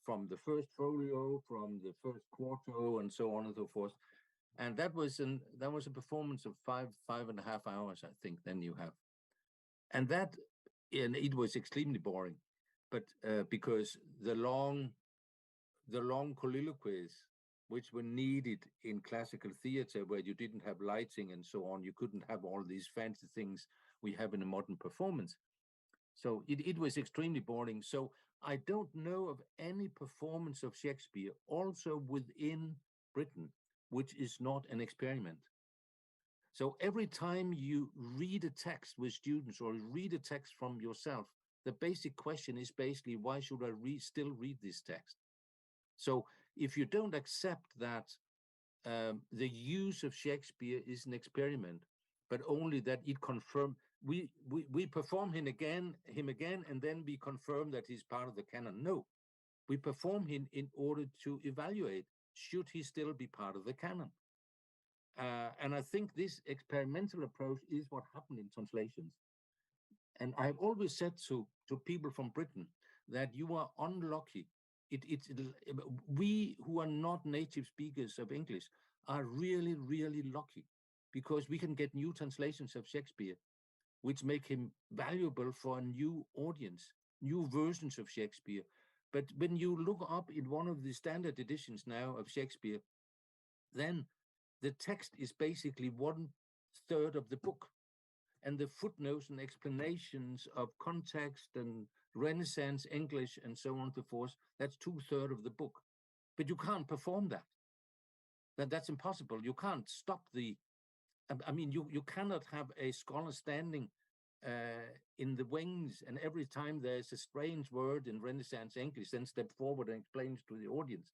from the first folio, from the first quarto, and so on and so forth. And that was a performance of 5.5 hours, I think. Then you have, and it was extremely boring, but because the long colloquies, which were needed in classical theater, where you didn't have lighting and so on, you couldn't have all these fancy things we have in a modern performance. So it was extremely boring. So I don't know of any performance of Shakespeare, also within Britain, which is not an experiment. So every time you read a text with students or read a text from yourself, the basic question is basically, why should I still read this text? So if you don't accept that the use of Shakespeare is an experiment, but only that it confirmed, we perform him again, and then we confirm that he's part of the canon. No, we perform him in order to evaluate, should he still be part of the canon? And I think this experimental approach is what happened in translations. And I've always said to people from Britain that you are unlucky. We who are not native speakers of English are really, really lucky, because we can get new translations of Shakespeare, which make him valuable for a new audience, new versions of Shakespeare. But when you look up in one of the standard editions now of Shakespeare, then the text is basically 1/3 of the book. And the footnotes and explanations of context and Renaissance English and so on and so forth, that's 2/3 of the book. But you can't perform that. That's impossible. You can't stop you cannot have a scholar standing in the wings, and every time there's a strange word in Renaissance English, then step forward and explains to the audience.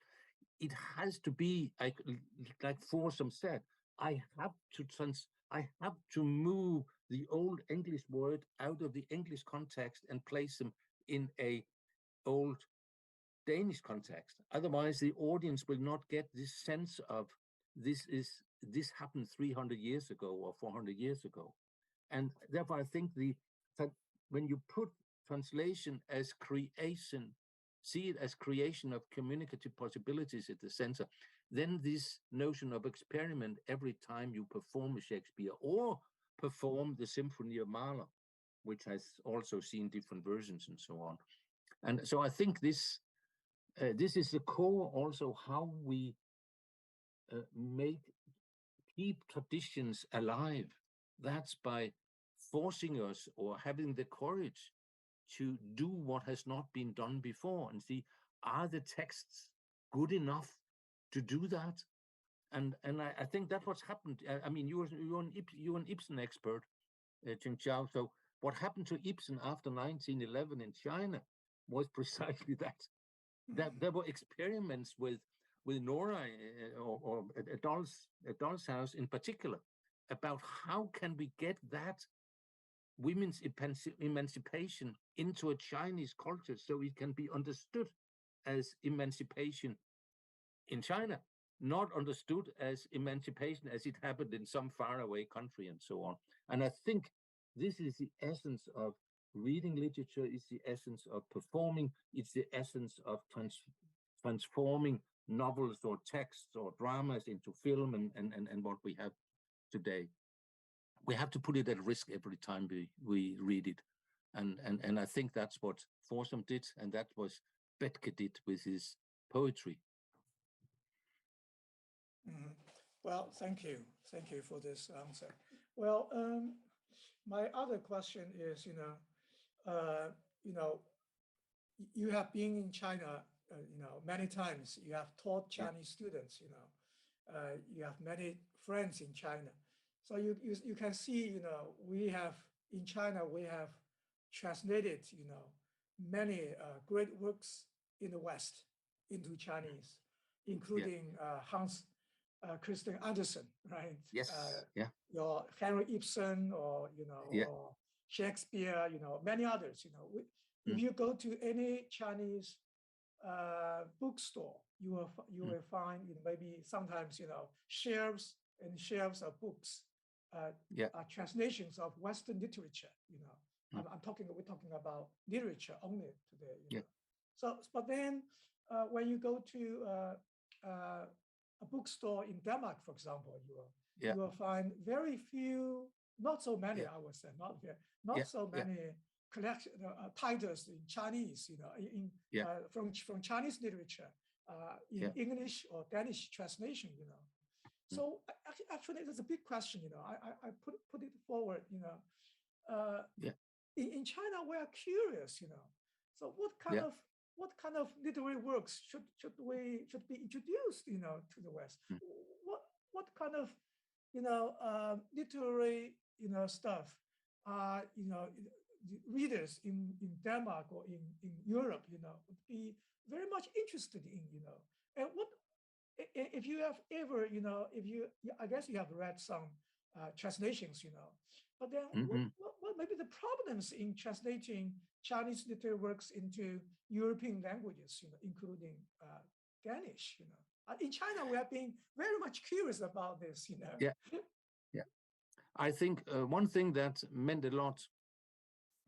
It has to be, like Forsum said, I have to move the old English word out of the English context and place them in a old Danish context. Otherwise, the audience will not get this sense of this happened 300 years ago or 400 years ago. And therefore, I think when you put translation as creation, see it as creation of communicative possibilities at the center, then this notion of experiment every time you perform a Shakespeare or perform the Symphony of Mahler, which has also seen different versions and so on. And so I think this is the core also how we keep traditions alive. That's by forcing us or having the courage to do what has not been done before and see, are the texts good enough to do that? And I think that's what's happened. I mean, you're an Ibsen expert, Cheng Chao. So what happened to Ibsen after 1911 in China was precisely that there were experiments with Nora or a doll's house in particular, about how can we get that women's emancipation into a Chinese culture so it can be understood as emancipation in China, not understood as emancipation as it happened in some faraway country and so on. And I think this is the essence of reading literature, it's the essence of performing, it's the essence of transforming novels or texts or dramas into film and what we have today. We have to put it at risk every time we read it. And I think that's what Forsum did, and that was Bethke did with his poetry. Well, thank you. Thank you for this answer. Well, my other question is, you have been in China, many times. You have taught Chinese students, you have many friends in China. So you can see, we have in China, we have translated, many great works in the West into Chinese, including Hans Christian Andersen, right? Yes. Your Henry Ibsen, or or Shakespeare, many others. If you go to any Chinese bookstore, you will find maybe sometimes shelves and shelves of books, are translations of Western literature. We're talking about literature only today. So, but then when you go to a bookstore in Denmark, for example, you will find very few, not so many, I would say, not so many collection titles in Chinese, from Chinese literature, in English or Danish translation, So actually, there's a big question, I put it forward, in China, we are curious, So what kind of literary works should be introduced, to the West? What kind of, literary, stuff, readers in Denmark or in Europe, would be very much interested in, and what if you have ever, I guess you have read some translations, but then what maybe the problems in translating Chinese literary works into European languages, including Danish, In China, we have been very much curious about this, I think one thing that meant a lot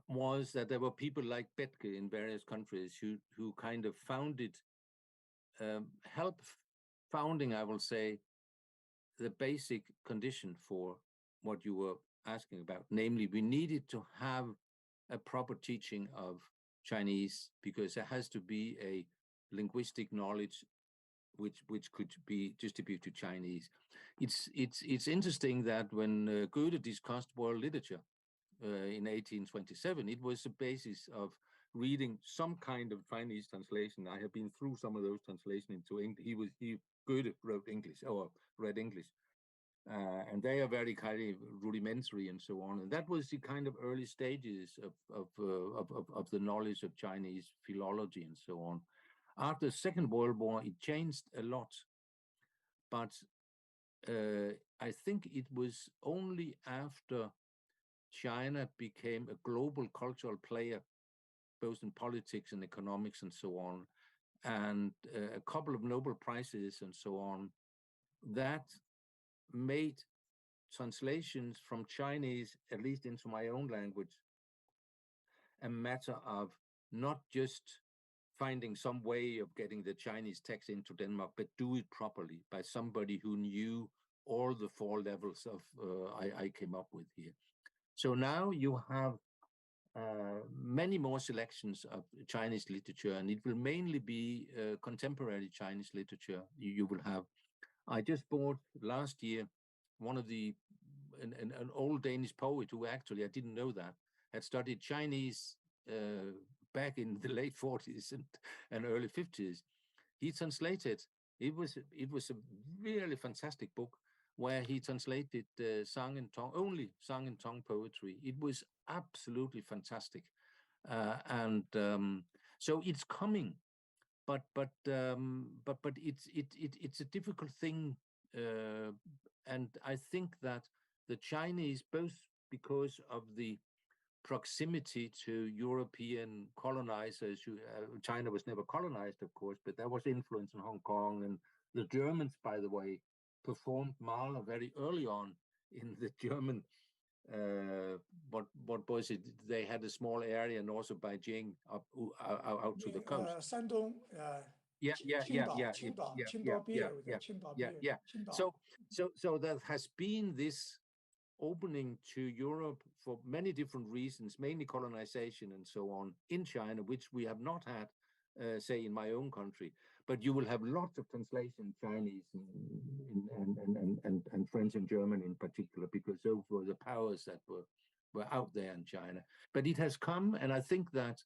was that there were people like Bethke in various countries who kind of founded, founding, I will say, the basic condition for what you were asking about. Namely, we needed to have a proper teaching of Chinese, because there has to be a linguistic knowledge which could be distributed to Chinese. It's interesting that when Goethe discussed world literature in 1827, it was the basis of reading some kind of Chinese translation. I have been through some of those translations into English. Goethe wrote English or read English, and they are very kind of rudimentary and so on. And that was the kind of early stages of the knowledge of Chinese philology and so on. After the Second World War, it changed a lot, but I think it was only after China became a global cultural player, both in politics and economics and so on, and a couple of Nobel Prizes and so on, that made translations from Chinese, at least into my own language, a matter of not just finding some way of getting the Chinese text into Denmark, but do it properly by somebody who knew all the 4 levels of I came up with here. So now you have many more selections of Chinese literature, and it will mainly be contemporary Chinese literature you will have. I just bought last year one of an old Danish poet who actually, I didn't know that, had studied Chinese back in the late 40s and early 50s. He translated, it was a really fantastic book where he translated only Song and Tongue poetry. It was absolutely fantastic. So it's coming, but it's a difficult thing. And I think that the Chinese, both because of the proximity to European colonizers, China was never colonized, of course, but there was influence in Hong Kong, and the Germans, by the way, performed Mahler very early on in the German, what was it? They had a small area north of Beijing out to the coast. Shandong, Qingdao beer. So there has been this opening to Europe for many different reasons, mainly colonization and so on in China, which we have not had say in my own country. But you will have lots of translation Chinese and French and German in particular, because those were the powers that were out there in China. But it has come, and I think that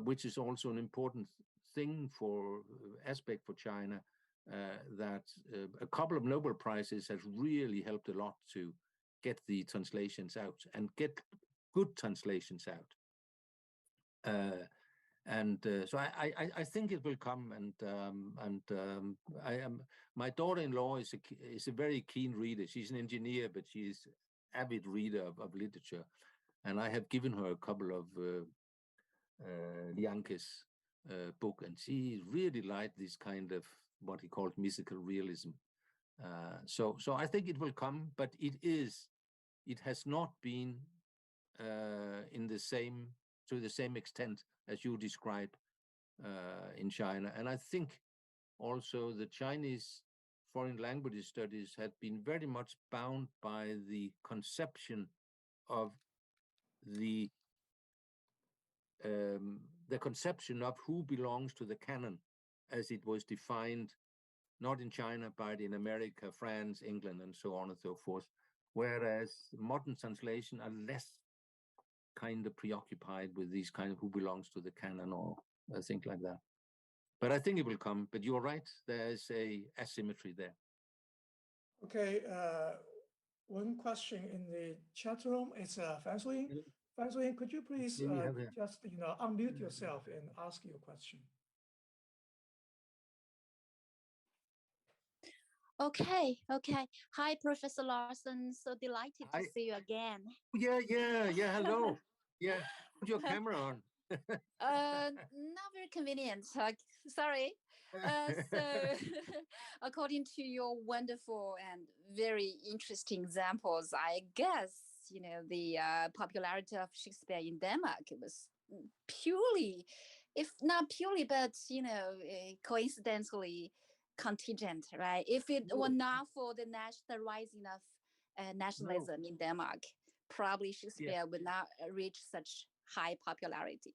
which is also an important thing for aspect for China, that a couple of Nobel Prizes has really helped a lot to get the translations out and get good translations out. So I think it will come, my daughter-in-law is a very keen reader. She's an engineer, but she's avid reader of literature, and I have given her a couple of Lianke's book, and she really liked this kind of what he called mystical realism. So I think it will come, but it has not been to the same extent as you describe in China. And I think also the Chinese foreign language studies had been very much bound by the conception of the conception of who belongs to the canon as it was defined, not in China, but in America, France, England, and so on and so forth. Whereas modern translation are less kind of preoccupied with these kind of who belongs to the canon or things like that. But I think it will come. But you're right, there's a asymmetry there. Okay, one question in the chat room. It's Fan Suying. Fan Suying, could you please just unmute yourself and ask your question? Okay. Hi, Professor Larson. So delighted to see you again. Yeah. Hello. Yeah, put your camera on. Not very convenient. Sorry. So, according to your wonderful and very interesting examples, I guess the popularity of Shakespeare in Denmark was purely, if not purely, but coincidentally contingent, right? If it were not for the rising of nationalism in Denmark, probably Shakespeare would not reach such high popularity.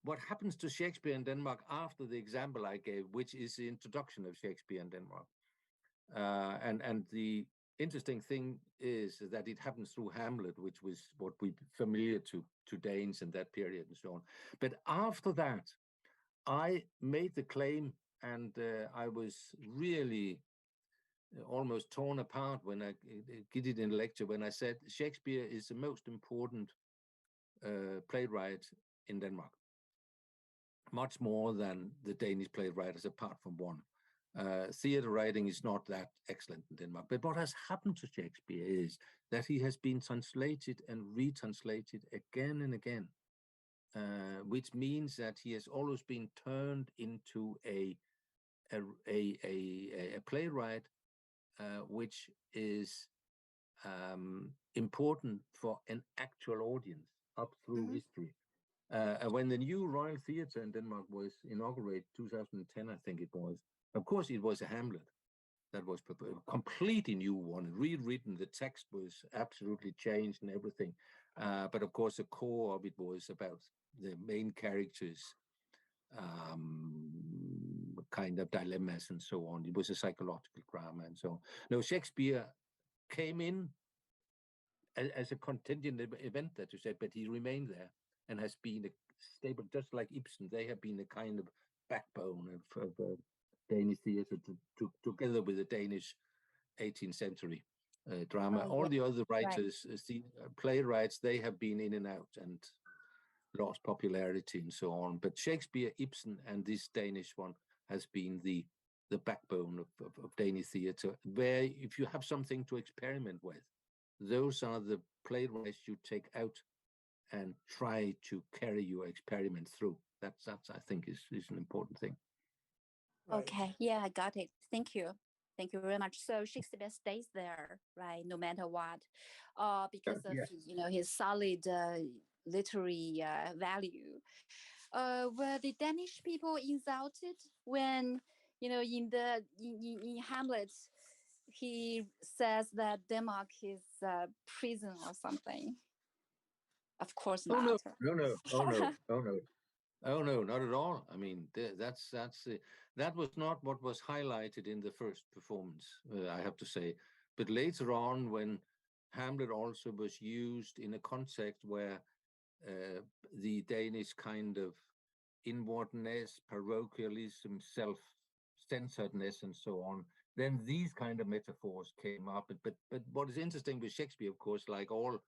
What happens to Shakespeare in Denmark after the example I gave, which is the introduction of Shakespeare in Denmark, and the interesting thing is that it happens through Hamlet, which was what we familiar to Danes in that period and so on. But after that, I made the claim, and I was really almost torn apart when I did it in a lecture, when I said Shakespeare is the most important playwright in Denmark, much more than the Danish playwrights, apart from one. Theater writing is not that excellent in Denmark. But what has happened to Shakespeare is that he has been translated and retranslated again and again, which means that he has always been turned into a playwright which is important for an actual audience up through history. When the new Royal Theatre in Denmark was inaugurated, 2010, I think it was, of course, it was a Hamlet that was a completely new one, rewritten. The text was absolutely changed and everything. But of course, the core of it was about the main characters' kind of dilemmas and so on. It was a psychological drama and so on. No, Shakespeare came in as a contingent event, that you said, but he remained there and has been a stable, just like Ibsen. They have been a kind of backbone of Danish theatre together with the Danish 18th century drama. All the other writers, playwrights, they have been in and out and lost popularity and so on. But Shakespeare, Ibsen, and this Danish one has been the backbone of Danish theatre, where if you have something to experiment with, those are the playwrights you take out and try to carry your experiment through. That's I think is an important thing. Okay, yeah, I got it. Thank you very much. So Shakespeare stays there, right, no matter what, because of his solid literary value. Were the Danish people insulted when in Hamlet he says that Denmark is a prison or something? Of course not. No. Oh no, not at all. I mean, that was not what was highlighted in the first performance, I have to say. But later on, when Hamlet also was used in a context where the Danish kind of inwardness, parochialism, self-centeredness, and so on, then these kind of metaphors came up. But what is interesting with Shakespeare, of course, like all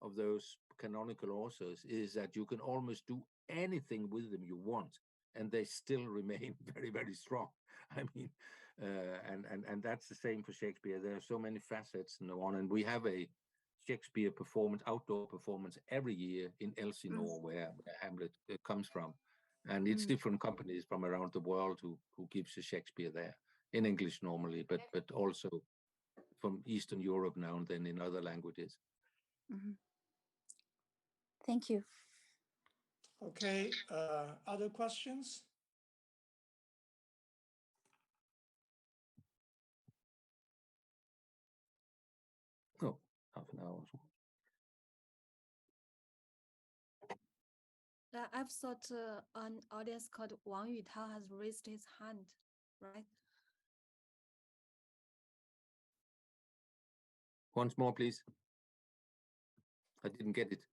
of those canonical authors, is that you can almost do anything with them you want, and they still remain very, very strong. I mean, and that's the same for Shakespeare. There are so many facets and so on, and we have a Shakespeare performance, outdoor performance every year in Elsinore, where Hamlet comes from, and it's different companies from around the world who gives a Shakespeare there in English normally, but also from Eastern Europe now and then in other languages. Thank you. Okay, other questions? Oh, half an hour. I've thought an audience called Wang Yutao has raised his hand, right? Once more, please. I didn't get it.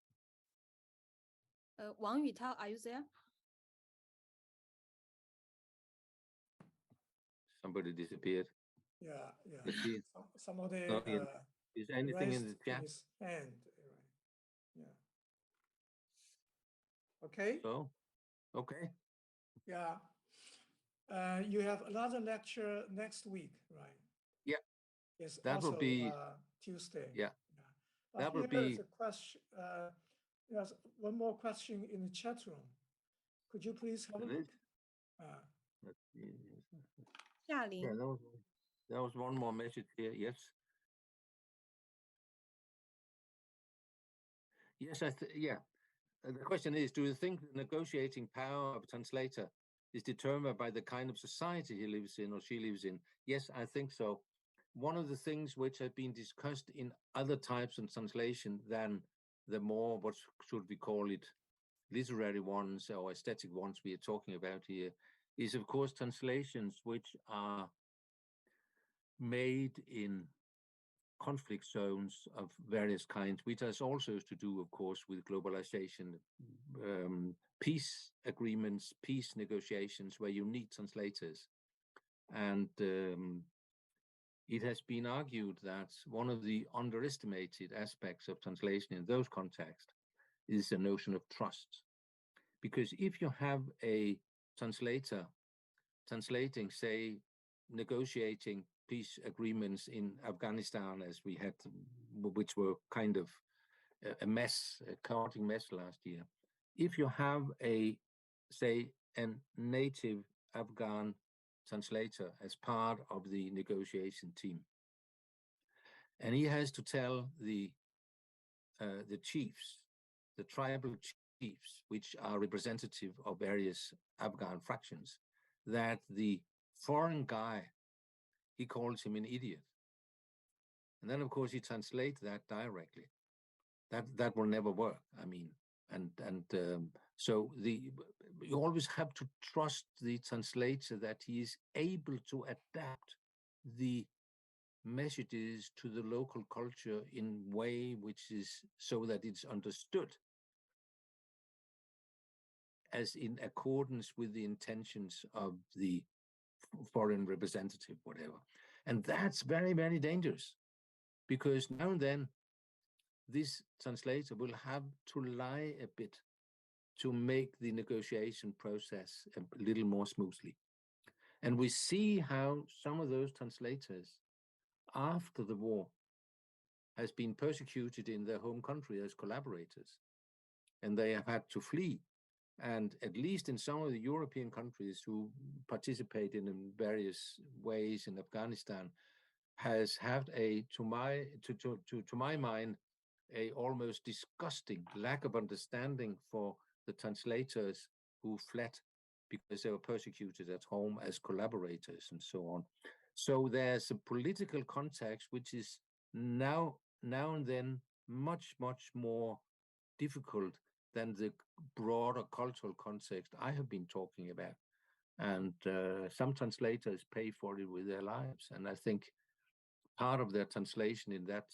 Wang Yutao, are you there? Somebody disappeared. Yeah. Somebody is anything in the chat? His hand. Yeah. Okay. So, okay. Yeah. You have another lecture next week, right? Yeah. It's that also will be Tuesday. Yeah. That will be a question. There's one more question in the chat room. Could you please have a look? Yeah, there was one more message here. Yes. Yes, yeah. The question is, do you think the negotiating power of a translator is determined by the kind of society he lives in or she lives in? Yes, I think so. One of the things which have been discussed in other types of translation than the more, what should we call it, literary ones or aesthetic ones we are talking about here, is of course translations which are made in conflict zones of various kinds, which has also to do, of course, with globalization, peace agreements, peace negotiations, where you need translators. And it has been argued that one of the underestimated aspects of translation in those contexts is the notion of trust. Because if you have a translator translating, say, negotiating peace agreements in Afghanistan, as we had, which were kind of a mess, a chaotic mess last year. If you have a native Afghan translator as part of the negotiation team, and he has to tell the chiefs, the tribal chiefs, which are representative of various Afghan fractions, that the foreign guy, he calls him an idiot. And then, of course, he translates that directly. That will never work. I mean, so you always have to trust the translator that he is able to adapt the messages to the local culture in a way which is so that it's understood as in accordance with the intentions of the foreign representative, whatever. And that's very, very dangerous, because now and then this translator will have to lie a bit to make the negotiation process a little more smoothly. And we see how some of those translators after the war has been persecuted in their home country as collaborators, and they have had to flee. And at least in some of the European countries who participate in various ways in Afghanistan, has had to my mind, a almost disgusting lack of understanding for the translators who fled because they were persecuted at home as collaborators and so on. So there's a political context which is now and then much more difficult than the broader cultural context I have been talking about. And some translators pay for it with their lives. And I think part of their translation in that,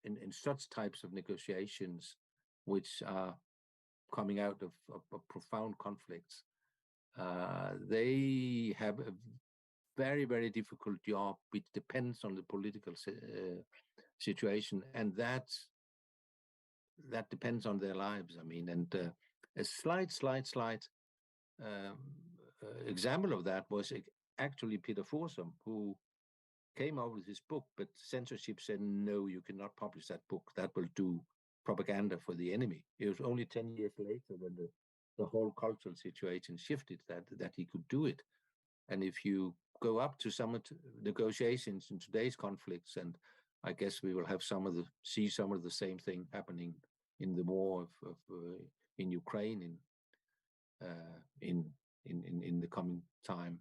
in such types of negotiations, which are coming out of profound conflicts, they have a very, very difficult job, which depends on the political situation, and that depends on their lives. I mean, and a slight example of that was actually Peter Forsum, who came out with his book, but censorship said, no, you cannot publish that book. That will do propaganda for the enemy. It was only 10 years later when the whole cultural situation shifted that he could do it. And if you go up to some of negotiations in today's conflicts, and I guess we will have see some of the same thing happening in the war in Ukraine in the coming time.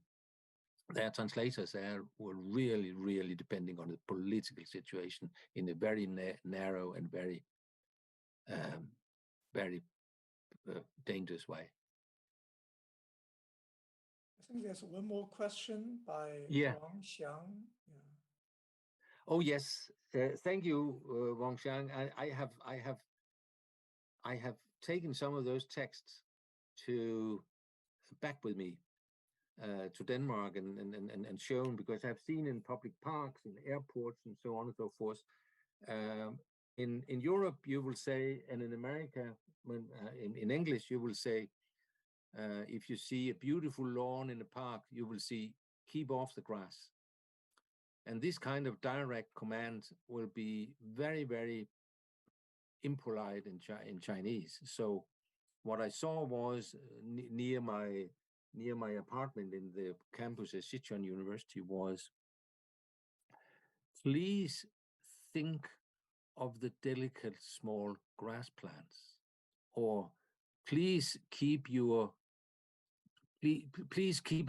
Their translators there were really, really depending on the political situation in a very narrow and very, very dangerous way. I think there's one more question by Wang Xiang. Yeah. Oh yes, thank you, Wang Xiang. I have taken some of those texts back with me to Denmark and shown, because I've seen in public parks, in airports, and so on and so forth. In Europe, you will say, and in America, in English, you will say, if you see a beautiful lawn in a park, you will see, keep off the grass. And this kind of direct command will be very, very impolite in Chinese. So what I saw was near my apartment in the campus at Sichuan University was, please think of the delicate small grass plants, or please keep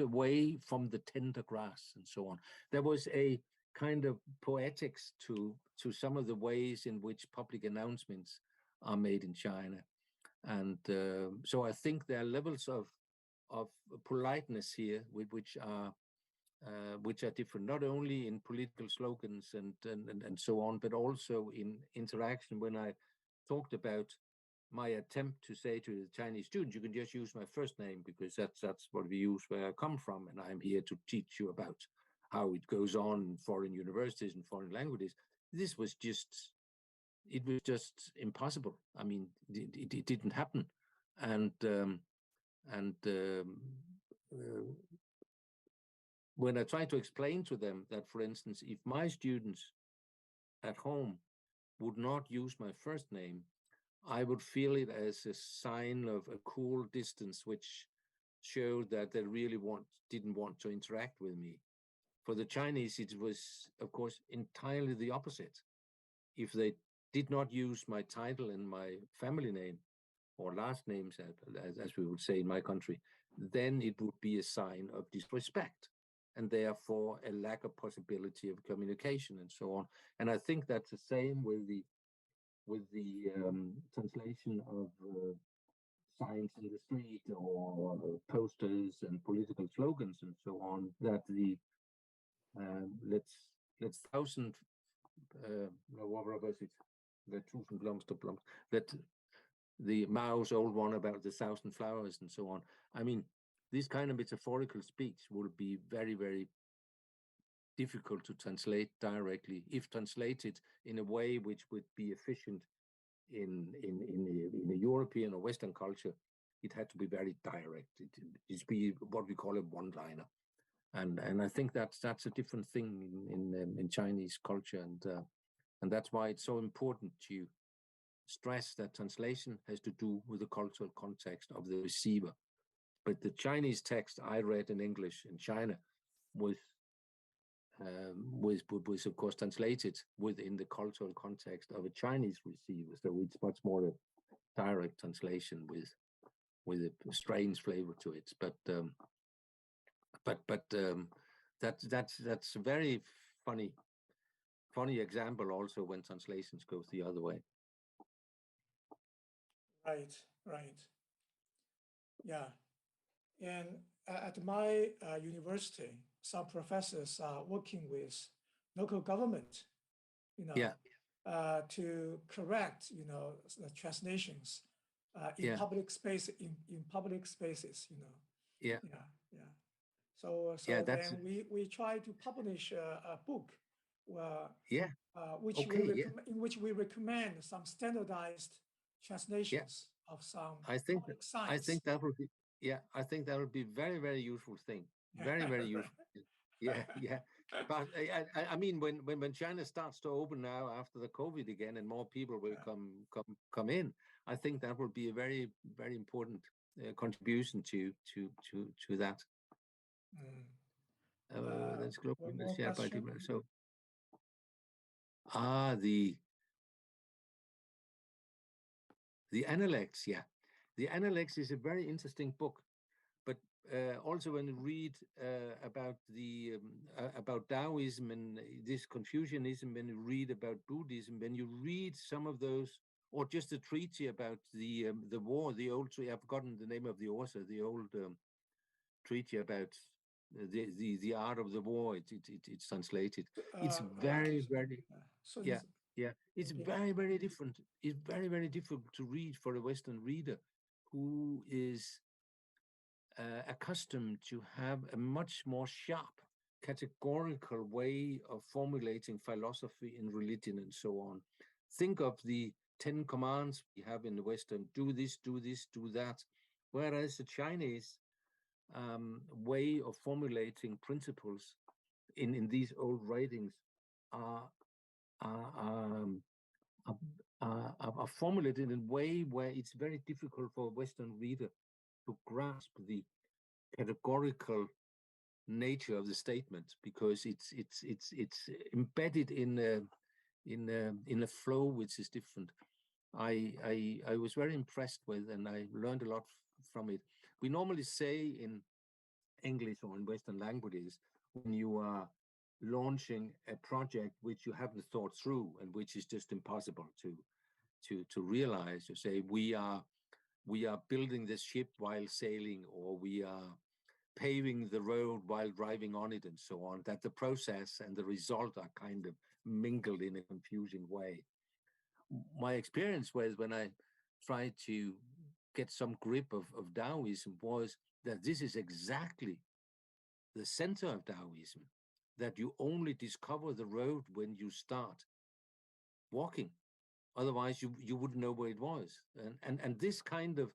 away from the tender grass, and so on. There was a kind of poetics to some of the ways in which public announcements are made in China. And so I think there are levels of politeness here, which are different, not only in political slogans and so on, but also in interaction. When I talked about my attempt to say to the Chinese students, you can just use my first name, because that's what we use where I come from, and I'm here to teach you about how it goes on in foreign universities and foreign languages. This was just, it was just impossible. I mean, it didn't happen. And when I try to explain to them that, for instance, if my students at home would not use my first name, I would feel it as a sign of a cool distance, which showed that they really didn't want to interact with me. For the Chinese, it was, of course, entirely the opposite. If they did not use my title and my family name, or last names, as we would say in my country, then it would be a sign of disrespect, and therefore a lack of possibility of communication and so on. And I think that's the same with the translation of signs in the street, or posters and political slogans and so on, that the let's thousand what was it, the tusind blomster, that the Mao's old one about the thousand flowers and so on. I mean, this kind of metaphorical speech will be very, very difficult to translate directly. If translated in a way which would be efficient in a European or Western culture, it had to be very direct. It's be what we call a one-liner, and I think that's a different thing in Chinese culture, and that's why it's so important to stress that translation has to do with the cultural context of the receiver. But the Chinese text I read in English in China was of course translated within the cultural context of a Chinese receiver, so it's much more a direct translation with a strange flavor to it. But that's a very funny example also when translations goes the other way. Right, right. Yeah. And at my university, some professors are working with local government, Yeah, to correct, the translations in yeah, public space, in public spaces, yeah, Yeah, yeah. So yeah. That's then we try to publish a book, uh, yeah. which we Okay, yeah, in which we recommend some standardized yeah. translations of some I think public I science. think that would be yeah. I think that would be very very useful thing. Very very useful. Yeah, yeah. But I mean, when China starts to open now after the COVID again, and more people will come in, I think that will be a very very important contribution to that. Mm. That's global One more shared by question. people. So the Analects, yeah, the Analects is a very interesting book. But also when you read about Taoism and this Confucianism, when you read about Buddhism, when you read some of those, or just a treaty about the war, the old treaty, I've forgotten the name of the author, the old treaty about the art of the war. It's translated. It's very very yeah, yeah. It's very very different. It's very very difficult to read for a Western reader who is accustomed to have a much more sharp, categorical way of formulating philosophy and religion and so on. Think of the 10 commands we have in the Western: do this, do this, do that. Whereas the Chinese way of formulating principles in these old writings are, are, um, are formulated in a way where it's very difficult for a Western reader to grasp the categorical nature of the statement, because it's embedded in a flow which is different. I was very impressed with, and I learned a lot from it. We normally say in English or in Western languages, when you are launching a project which you haven't thought through and which is just impossible to realize, you say we are building this ship while sailing, or we are paving the road while driving on it, and so on, that the process and the result are kind of mingled in a confusing way. My experience was, when I tried to get some grip of Taoism, was that this is exactly the center of Taoism, that you only discover the road when you start walking. Otherwise, you wouldn't know where it was. And this kind of,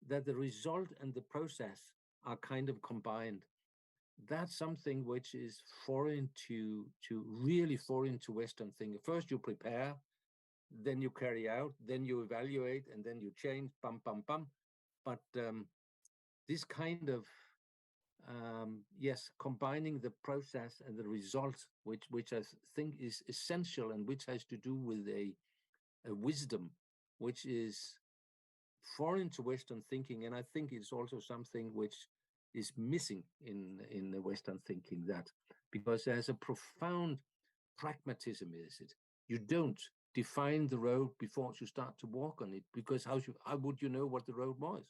that the result and the process are kind of combined. That's something which is foreign to really foreign to Western thinking. First you prepare, then you carry out, then you evaluate, and then you change, bum, bum, bum. But this kind of, yes, combining the process and the result, which I think is essential, and which has to do with a wisdom which is foreign to Western thinking. And I think it's also something which is missing in the Western thinking, that because there's a profound pragmatism, is it? You don't define the road before you start to walk on it, because how would you know what the road was?